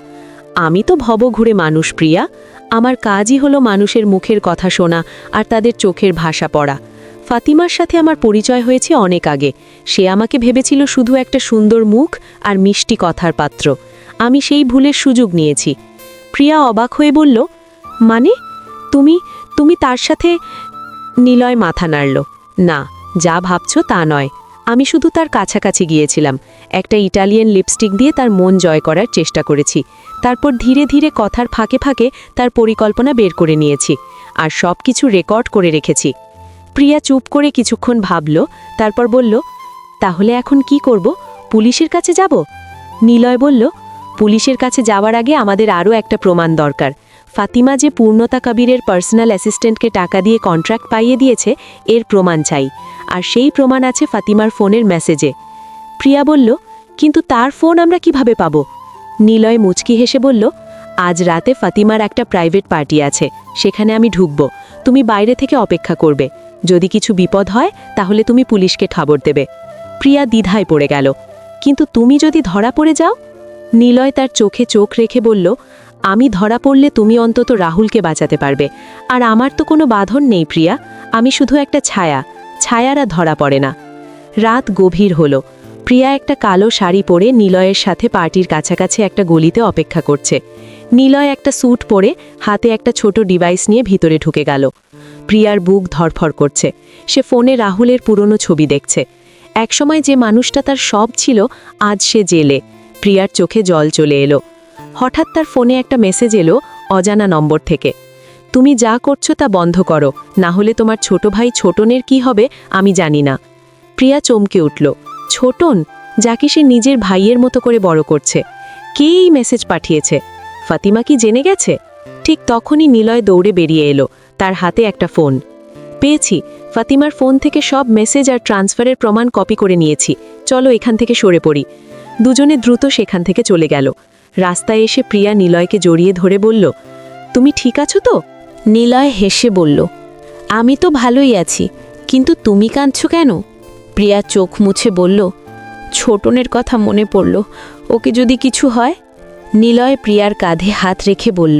আমি তো ভবঘুরে মানুষ প্রিয়া। আমার কাজই হলো মানুষের মুখের কথা শোনা আর তাদের চোখের ভাষা পড়া। ফাতিমার সাথে আমার পরিচয় হয়েছে অনেক আগে। সে আমাকে ভেবেছিল শুধু একটা সুন্দর মুখ আর মিষ্টি কথার পাত্র। আমি সেই ভুলের সুযোগ নিয়েছি। প্রিয়া অবাক হয়ে বলল, মানে তুমি তুমি তার সাথে? নিলয় মাথা নাড়ল, না, যা ভাবছ তা নয়। আমি শুধু তার কাছাকাছি গিয়েছিলাম। একটা ইটালিয়ান লিপস্টিক দিয়ে তার মন জয় করার চেষ্টা করেছি। তারপর ধীরে ধীরে কথার ফাঁকে ফাঁকে তার পরিকল্পনা বের করে নিয়েছি, আর সব কিছু রেকর্ড করে রেখেছি। প্রিয়া চুপ করে কিছুক্ষণ ভাবল, তারপর বলল, তাহলে এখন কি করব? পুলিশের কাছে যাব? নিলয় বলল, পুলিশের কাছে যাওয়ার আগে আমাদের আরও একটা প্রমাণ দরকার। ফাতিমা যে পূর্ণতা কবিরের পার্সোনাল অ্যাসিস্ট্যান্টকে টাকা দিয়ে কন্ট্রাক্ট পাইয়ে দিয়েছে, এর প্রমাণ চাই। আর সেই প্রমাণ আছে ফাতিমার ফোনের মেসেজে। প্রিয়া বলল, কিন্তু তার ফোন আমরা কিভাবে পাব? নিলয় মুচকি হেসে বলল, আজ রাতে ফাতিমার একটা প্রাইভেট পার্টি আছে, সেখানে আমি ঢুকব। তুমি বাইরে থেকে অপেক্ষা করবে। যদি কিছু বিপদ হয় তাহলে তুমি পুলিশকে খবর দেবে। প্রিয়া দ্বিধায় পড়ে গেল, কিন্তু তুমি যদি ধরা পড়ে যাও? নিলয় তার চোখে চোখ রেখে বলল, আমি ধরা পড়লে তুমি অন্তত রাহুলকে বাঁচাতে পারবে। আর আমার তো কোনো বাঁধন নেই প্রিয়া, আমি শুধু একটা ছায়া। ছায়ারা ধরা পড়ে না। রাত গভীর হলো। প্রিয়া একটা কালো শাড়ি পরে নিলয়ের সাথে পার্টির কাছাকাছি একটা গলিতে অপেক্ষা করছে। নিলয় একটা স্যুট পরে হাতে একটা ছোট ডিভাইস নিয়ে ভিতরে ঢুকে গেল। প্রিয়ার বুক ধরফর করছে। সে ফোনে রাহুলের পুরনো ছবি দেখছে। একসময় যে মানুষটা তার সব ছিল, আজ সে জেলে। প্রিয়ার চোখে জল চলে এলো। হঠাৎ তার ফোনে একটা মেসেজ এলো অজানা নম্বর থেকে, তুমি যা করছো তা বন্ধ করো, না হলে তোমার ছোট ভাই ছোটনের কি হবে আমি জানি না। প্রিয়া চমকে উঠল। ছোটন, যাকে সে নিজের ভাইয়ের মতো করে বড় করছে, কে এই মেসেজ পাঠিয়েছে? ফাতিমা কি জেনে গেছে? ঠিক তখনই নিলয় দৌড়ে বেরিয়ে এলো। তার হাতে একটা ফোন। পেয়েছি, ফাতিমার ফোন থেকে সব মেসেজ আর ট্রান্সফারের প্রমাণ কপি করে নিয়েছি। চলো এখান থেকে সরে পড়ি। দুজনে দ্রুত সেখান থেকে চলে গেল। রাস্তায় এসে প্রিয়া নিলয়কে জড়িয়ে ধরে বলল, তুমি ঠিক আছো তো? নিলয় হেসে বলল, আমি তো ভালোই আছি, কিন্তু তুমি কাঁদছো কেন? প্রিয়া চোখ মুছে বলল, ছোটনের কথা মনে পড়ল, ওকে যদি কিছু হয়। নিলয় প্রিয়ার কাঁধে হাত রেখে বলল,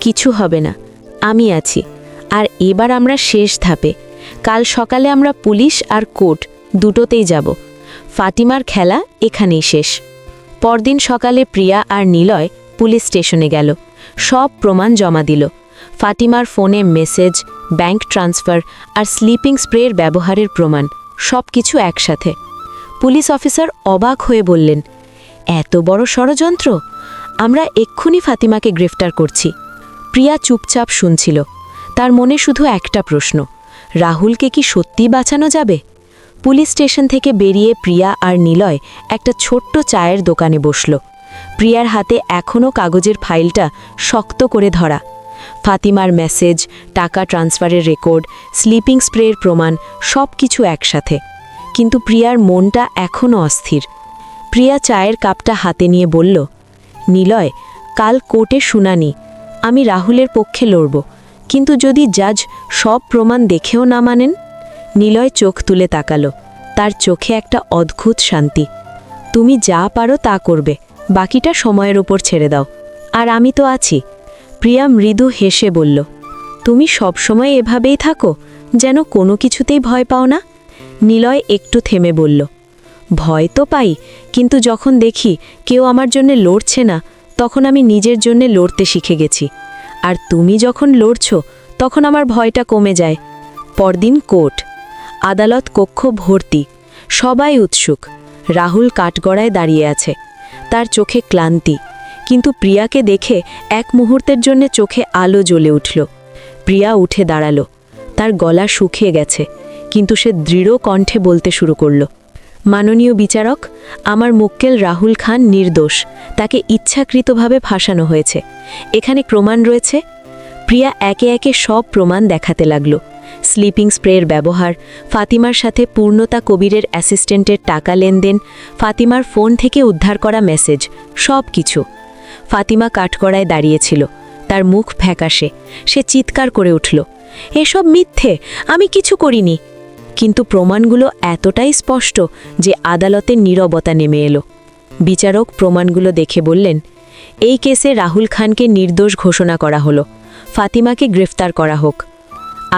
কিছু হবে না, আমি আছি। আর এবার আমরা শেষ ধাপে। কাল সকালে আমরা পুলিশ আর কোর্ট দুটোতেই যাব। ফাতিমার খেলা এখানেই শেষ। পরদিন সকালে প্রিয়া আর নিলয় পুলিশ স্টেশনে গেল। সব প্রমাণ জমা দিল। ফাতিমার ফোনে message, bank transfer are sleeping স্প্রের ব্যবহারের প্রমাণ, সব কিছু একসাথে। পুলিশ অফিসার অবাক হয়ে বললেন, এত বড় ষড়যন্ত্র! আমরা এক্ষুনি ফাতিমাকে গ্রেফতার করছি। প্রিয়া চুপচাপ শুনছিল। তার মনে শুধু একটা প্রশ্ন, রাহুলকে কি সত্যিই বাঁচানো যাবে? পুলিশ স্টেশন থেকে বেরিয়ে প্রিয়া আর নিলয় একটা ছোট্ট চায়ের দোকানে বসল। প্রিয়ার হাতে এখনও কাগজের ফাইলটা শক্ত করে ধরা। ফাতিমার মেসেজ, টাকা ট্রান্সফারের রেকর্ড, স্লিপিং স্প্রের প্রমাণ, সব কিছু একসাথে। কিন্তু প্রিয়ার মনটা এখনও অস্থির। প্রিয়া চায়ের কাপটা হাতে নিয়ে বলল, নিলয়, কাল কোর্টে শুনানি। আমি রাহুলের পক্ষে লড়ব, কিন্তু যদি জাজ সব প্রমাণ দেখেও না মানেন? নিলয় চোখ তুলে তাকালো। তার চোখে একটা অদ্ভুত শান্তি। তুমি যা পারো তা করবে, বাকিটা সময়ের উপর ছেড়ে দাও। আর আমি তো আছি। প্রিয়া মৃদু হেসে বলল, তুমি সবসময় এভাবেই থাকো, যেন কোনো কিছুতেই ভয় পাও না? নিলয় একটু থেমে বলল, ভয় তো পাই, কিন্তু যখন দেখি কেউ আমার জন্য লড়ছে না, তখন আমি নিজের জন্য লড়তে শিখে গেছি। আর তুমি যখন লড়ছ, তখন আমার ভয়টা কমে যায়। পরদিন কোর্ট। আদালত কক্ষ ভর্তি। সবাই উৎসুক। রাহুল কাঠগড়ায় দাঁড়িয়ে আছে। তার চোখে ক্লান্তি, কিন্তু প্রিয়াকে দেখে এক মুহূর্তের জন্য চোখে আলো জ্বলে উঠল। প্রিয়া উঠে দাঁড়ালো। তার গলা শুকিয়ে গেছে, কিন্তু সে দৃঢ় কণ্ঠে বলতে শুরু করল, মাননীয় বিচারক, আমার মক্কেল রাহুল খান নির্দোষ। তাকে ইচ্ছাকৃতভাবে ফাঁসানো হয়েছে। এখানে প্রমাণ রয়েছে। প্রিয়া একে একে সব প্রমাণ দেখাতে লাগল। স্লিপিং স্প্রের ব্যবহার, ফাতিমার সাথে পূর্ণতা কবিরের অ্যাসিস্ট্যান্টের টাকা লেনদেন, ফাতিমার ফোন থেকে উদ্ধার করা মেসেজ, সব কিছু। ফাতিমা কাঠগড়ায় দাঁড়িয়েছিল। তার মুখ ফ্যাকাশে। সে চিৎকার করে উঠল, এসব মিথ্যে, আমি কিছু করিনি। কিন্তু প্রমাণগুলো এতটাই স্পষ্ট যে আদালতের নীরবতা নেমে এলো। বিচারক প্রমাণগুলো দেখে বললেন, এই কেসে রাহুল খানকে নির্দোষ ঘোষণা করা হলো। ফাতিমাকে গ্রেফতার করা হোক।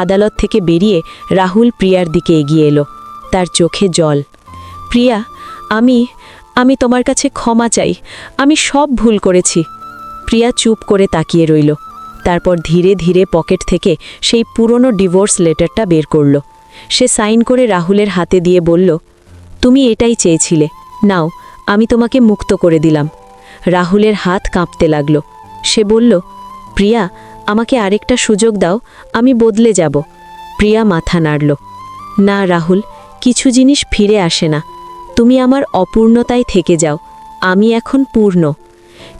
আদালত থেকে বেরিয়ে রাহুল প্রিয়ার দিকে এগিয়ে এলো। তার চোখে জল। প্রিয়া, আমি তোমার কাছে ক্ষমা চাই। আমি সব ভুল করেছি। প্রিয়া চুপ করে তাকিয়ে রইল। তারপর ধীরে ধীরে পকেট থেকে সেই পুরনো ডিভোর্স লেটারটা বের করল। সে সাইন করে রাহুলের হাতে দিয়ে বলল, তুমি এটাই চেয়েছিলে, নাও, আমি তোমাকে মুক্ত করে দিলাম। রাহুলের হাত কাঁপতে লাগল। সে বলল, প্রিয়া, আমাকে আরেকটা সুযোগ দাও, আমি বদলে যাব। প্রিয়া মাথা নাড়ল। না রাহুল, কিছু জিনিস ফিরে আসে না। তুমি আমার অপূর্ণতায় থেকে যাও, আমি এখন পূর্ণ।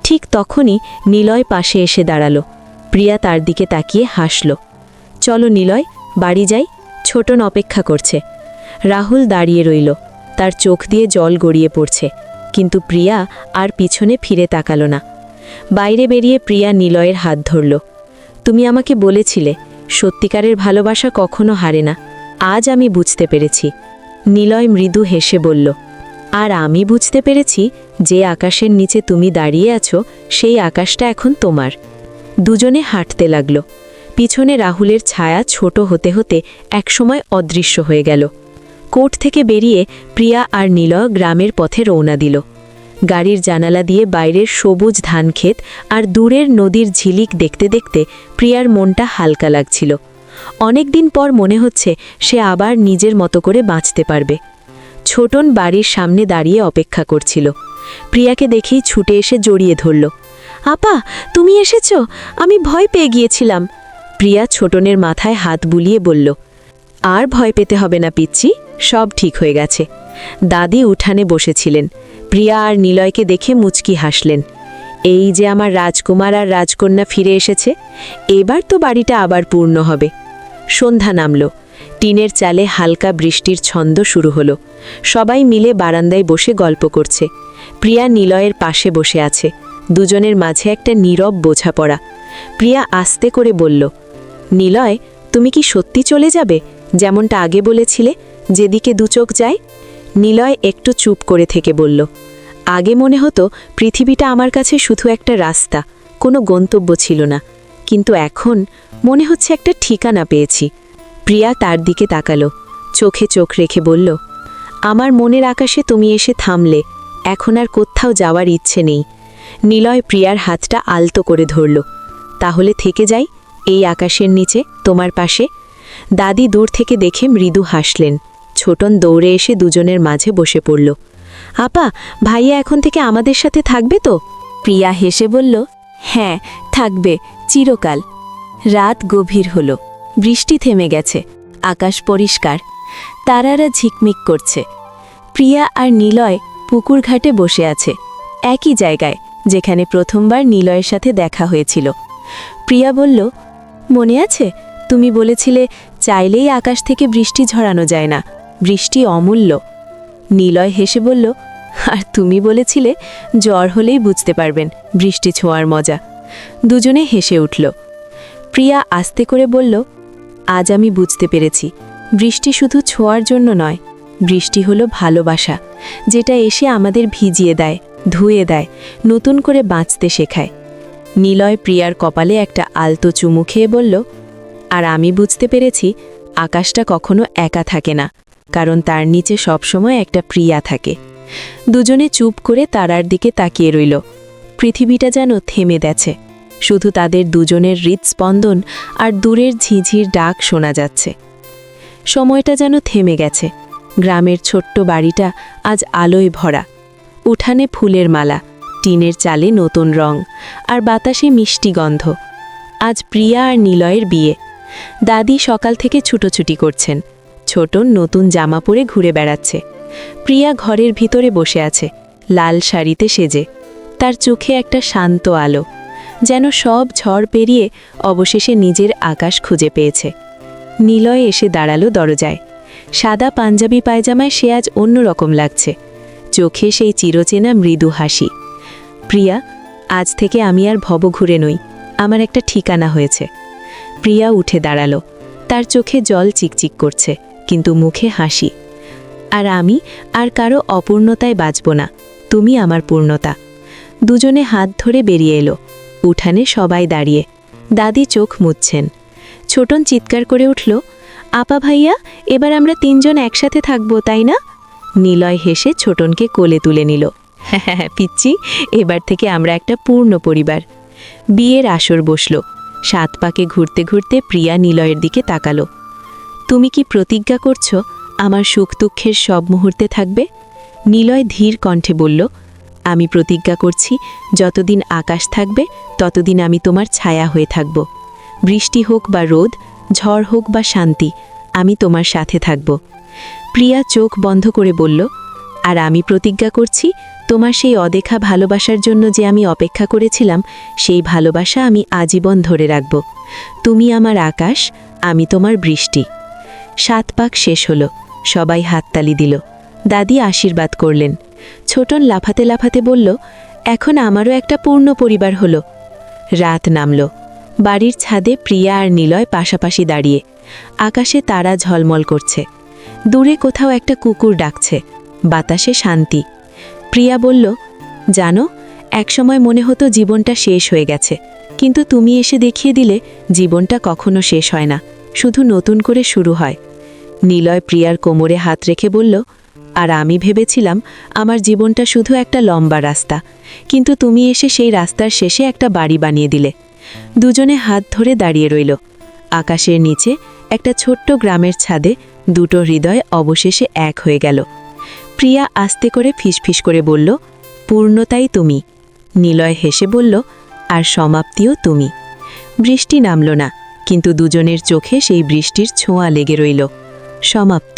ঠিক তখনই নিলয় পাশে এসে দাঁড়ালো। প্রিয়া তার দিকে তাকিয়ে হাসল। চলো নিলয়, বাড়ি যাই, ছোটন অপেক্ষা করছে। রাহুল দাঁড়িয়ে রইল। তার চোখ দিয়ে জল গড়িয়ে পড়ছে, কিন্তু প্রিয়া আর পিছনে ফিরে তাকালো না। বাইরে বেরিয়ে প্রিয়া নিলয়ের হাত ধরল। তুমি আমাকে বলেছিলে, সত্যিকারের ভালোবাসা কখনো হারে না। আজ আমি বুঝতে পেরেছি। নিলয় মৃদু হেসে বলল, আর আমি বুঝতে পেরেছি যে আকাশের নিচে তুমি দাঁড়িয়ে আছো, সেই আকাশটা এখন তোমার। দুজনে হাঁটতে লাগল। পিছনে রাহুলের ছায়া ছোট হতে হতে একসময় অদৃশ্য হয়ে গেল। কোর্ট থেকে বেরিয়ে প্রিয়া আর নিলয় গ্রামের পথে রওনা দিল। গাড়ির জানালা দিয়ে বাইরের সবুজ ধানক্ষেত আর দূরের নদীর ঝিলিক দেখতে দেখতে প্রিয়ার মনটা হালকা লাগছিল। অনেকদিন পর মনে হচ্ছে সে আবার নিজের মতো করে বাঁচতে পারবে। ছোটন বাড়ির সামনে দাঁড়িয়ে অপেক্ষা করছিল। প্রিয়াকে দেখেই ছুটে এসে জড়িয়ে ধরল। আপা, তুমি এসেছ? আমি ভয় পেয়ে গিয়েছিলাম। প্রিয়া ছোটনের মাথায় হাত বুলিয়ে বলল, আর ভয় পেতে হবে না পিচ্চি, সব ঠিক হয়ে গেছে। দাদি উঠানে বসেছিলেন। প্রিয়া আর নিলয়কে দেখে মুচকি হাসলেন। এই যে আমার রাজকুমার আর রাজকন্যা ফিরে এসেছে, এবার তো বাড়িটা আবার পূর্ণ হবে। সন্ধ্যা নামল। টিনের চালে হালকা বৃষ্টির ছন্দ শুরু হলো। সবাই মিলে বারান্দায় বসে গল্প করছে। প্রিয়া নিলয়ের পাশে বসে আছে। দুজনের মাঝে একটা নীরব বোঝাপড়া। প্রিয়া আস্তে করে বলল, নিলয়, তুমি কি সত্যি চলে যাবে, যেমনটা আগে বলেছিলে, যেদিকে দুচোখ যায়? নিলয় একটু চুপ করে থেকে বলল, আগে মনে হতো পৃথিবীটা আমার কাছে শুধু একটা রাস্তা, কোনো গন্তব্য ছিল না, কিন্তু এখন মনে হচ্ছে একটা ঠিকানা পেয়েছি। প্রিয়া তার দিকে তাকালো, চোখে চোখ রেখে বলল, আমার মনের আকাশে তুমি এসে থামলে, এখন আর কোথাও যাওয়ার ইচ্ছে নেই। নিলয় প্রিয়ার হাতটা আলতো করে ধরল। তাহলে থেকে যাই এই আকাশের নিচে, তোমার পাশে। দাদি দূর থেকে দেখে মৃদু হাসলেন। ছোটন দৌড়ে এসে দুজনের মাঝে বসে পড়ল। আপা, ভাইয়া এখন থেকে আমাদের সাথে থাকবে তো? প্রিয়া হেসে বলল, হ্যাঁ, থাকবে, চিরকাল। রাত গভীর হল। বৃষ্টি থেমে গেছে। আকাশ পরিষ্কার। তারারা ঝিকমিক করছে। প্রিয়া আর নিলয় পুকুর ঘাটে বসে আছে, একই জায়গায় যেখানে প্রথমবার নিলয়ের সাথে দেখা হয়েছিল। প্রিয়া বলল, মনে আছে তুমি বলেছিলে চাইলেই আকাশ থেকে বৃষ্টি ঝরানো যায় না, বৃষ্টি অমূল্য। নিলয় হেসে বলল, আর তুমি বলেছিলে জ্বর হলেই বুঝতে পারবেন বৃষ্টি ছোঁয়ার মজা। দুজনে হেসে উঠল। প্রিয়া আস্তে করে বলল, আজ আমি বুঝতে পেরেছি বৃষ্টি শুধু ছোঁয়ার জন্য নয়, বৃষ্টি হলো ভালোবাসা, যেটা এসে আমাদের ভিজিয়ে দেয়, ধুয়ে দেয়, নতুন করে বাঁচতে শেখায়। নিলয় প্রিয়ার কপালে একটা আলতো চুমু খেয়ে বলল, আর আমি বুঝতে পেরেছি আকাশটা কখনো একা থাকে না, কারণ তার নিচে সবসময় একটা প্রিয়া থাকে। দুজনে চুপ করে তারার দিকে তাকিয়ে রইল। পৃথিবীটা যেন থেমে গেছে, শুধু তাদের দুজনের হৃৎস্পন্দন আর দূরের ঝিঝির ডাক শোনা যাচ্ছে। সময়টা যেন থেমে গেছে। গ্রামের ছোট্ট বাড়িটা আজ আলোয় ভরা। উঠানে ফুলের মালা, টিনের চালে নতুন রং, আর বাতাসে মিষ্টি গন্ধ। আজ প্রিয়া আর নিলয়ের বিয়ে। দাদি সকাল থেকে ছুটোছুটি করছেন। ছোটন নতুন জামা পরে ঘুরে বেড়াচ্ছে। প্রিয়া ঘরের ভিতরে বসে আছে, লাল শাড়িতে সেজে। তার চোখে একটা শান্ত আলো, যেন সব ঝড় পেরিয়ে অবশেষে নিজের আকাশ খুঁজে পেয়েছে। নিলয় এসে দাঁড়ালো দরজায়। সাদা পাঞ্জাবি পায়জামায় সে আজ অন্যরকম লাগছে, চোখে সেই চিরচেনা মৃদু হাসি। প্রিয়া, আজ থেকে আমি আর ভবঘুরে নই, আমার একটা ঠিকানা হয়েছে। প্রিয়া উঠে দাঁড়ালো। তার চোখে জল চিকচিক করছে, কিন্তু মুখে হাসি। আর আমি আর কারো অপূর্ণতায় বাঁচব না, তুমি আমার পূর্ণতা। দুজনে হাত ধরে বেরিয়ে এলো। উঠানে সবাই দাঁড়িয়ে। দাদি চোখ মুছছেন। ছোটন চিৎকার করে উঠল, আপা ভাইয়া, এবার আমরা তিনজন একসাথে থাকবো, তাই না? নিলয় হেসে ছোটনকে কোলে তুলে নিল। হ্যাঁ পিচ্চি, এবার থেকে আমরা একটা পূর্ণ পরিবার। বিয়ের আসর বসল। 7 পাকে ঘুরতে ঘুরতে প্রিয়া নিলয়ের দিকে তাকালো। তুমি কি প্রতিজ্ঞা করছো আমার সুখ দুঃখের সব মুহূর্তে থাকবে? নিলয় ধীর কণ্ঠে বলল, আমি প্রতিজ্ঞা করছি যতদিন আকাশ থাকবে ততদিন আমি তোমার ছায়া হয়ে থাকব। বৃষ্টি হোক বা রোদ, ঝড় হোক বা শান্তি, আমি তোমার সাথে থাকব। প্রিয়া চোখ বন্ধ করে বলল, আর আমি প্রতিজ্ঞা করছি তোমার সেই অদেখা ভালোবাসার জন্য যে আমি অপেক্ষা করেছিলাম, সেই ভালোবাসা আমি আজীবন ধরে রাখব। তুমি আমার আকাশ, আমি তোমার বৃষ্টি। 7 পাক শেষ হলো। সবাই হাততালি দিল। দাদি আশীর্বাদ করলেন। ছোটন লাফাতে লাফাতে বলল, এখন আমারও একটা পূর্ণ পরিবার হলো। রাত নামল। বাড়ির ছাদে প্রিয়া আর নিলয় পাশাপাশি দাঁড়িয়ে। আকাশে তারা ঝলমল করছে। দূরে কোথাও একটা কুকুর ডাকছে। বাতাসে শান্তি। প্রিয়া বলল, জানো, একসময় মনে হতো জীবনটা শেষ হয়ে গেছে, কিন্তু তুমি এসে দেখিয়ে দিলে জীবনটা কখনো শেষ হয় না, শুধু নতুন করে শুরু হয়। নিলয় প্রিয়ার কোমরে হাত রেখে বলল, আর আমি ভেবেছিলাম আমার জীবনটা শুধু একটা লম্বা রাস্তা, কিন্তু তুমি এসে সেই রাস্তার শেষে একটা বাড়ি বানিয়ে দিলে। দুজনে হাত ধরে দাঁড়িয়ে রইল। আকাশের নিচে একটা ছোট্ট গ্রামের ছাদে দুটো হৃদয় অবশেষে এক হয়ে গেল। প্রিয়া আস্তে করে ফিসফিস করে বলল, পূর্ণতাই তুমি। নিলয় হেসে বলল, আর সমাপ্তিও তুমি। বৃষ্টি নামল না, কিন্তু দুজনের চোখে সেই বৃষ্টির ছোঁয়া লেগে রইল। সমাপ্ত।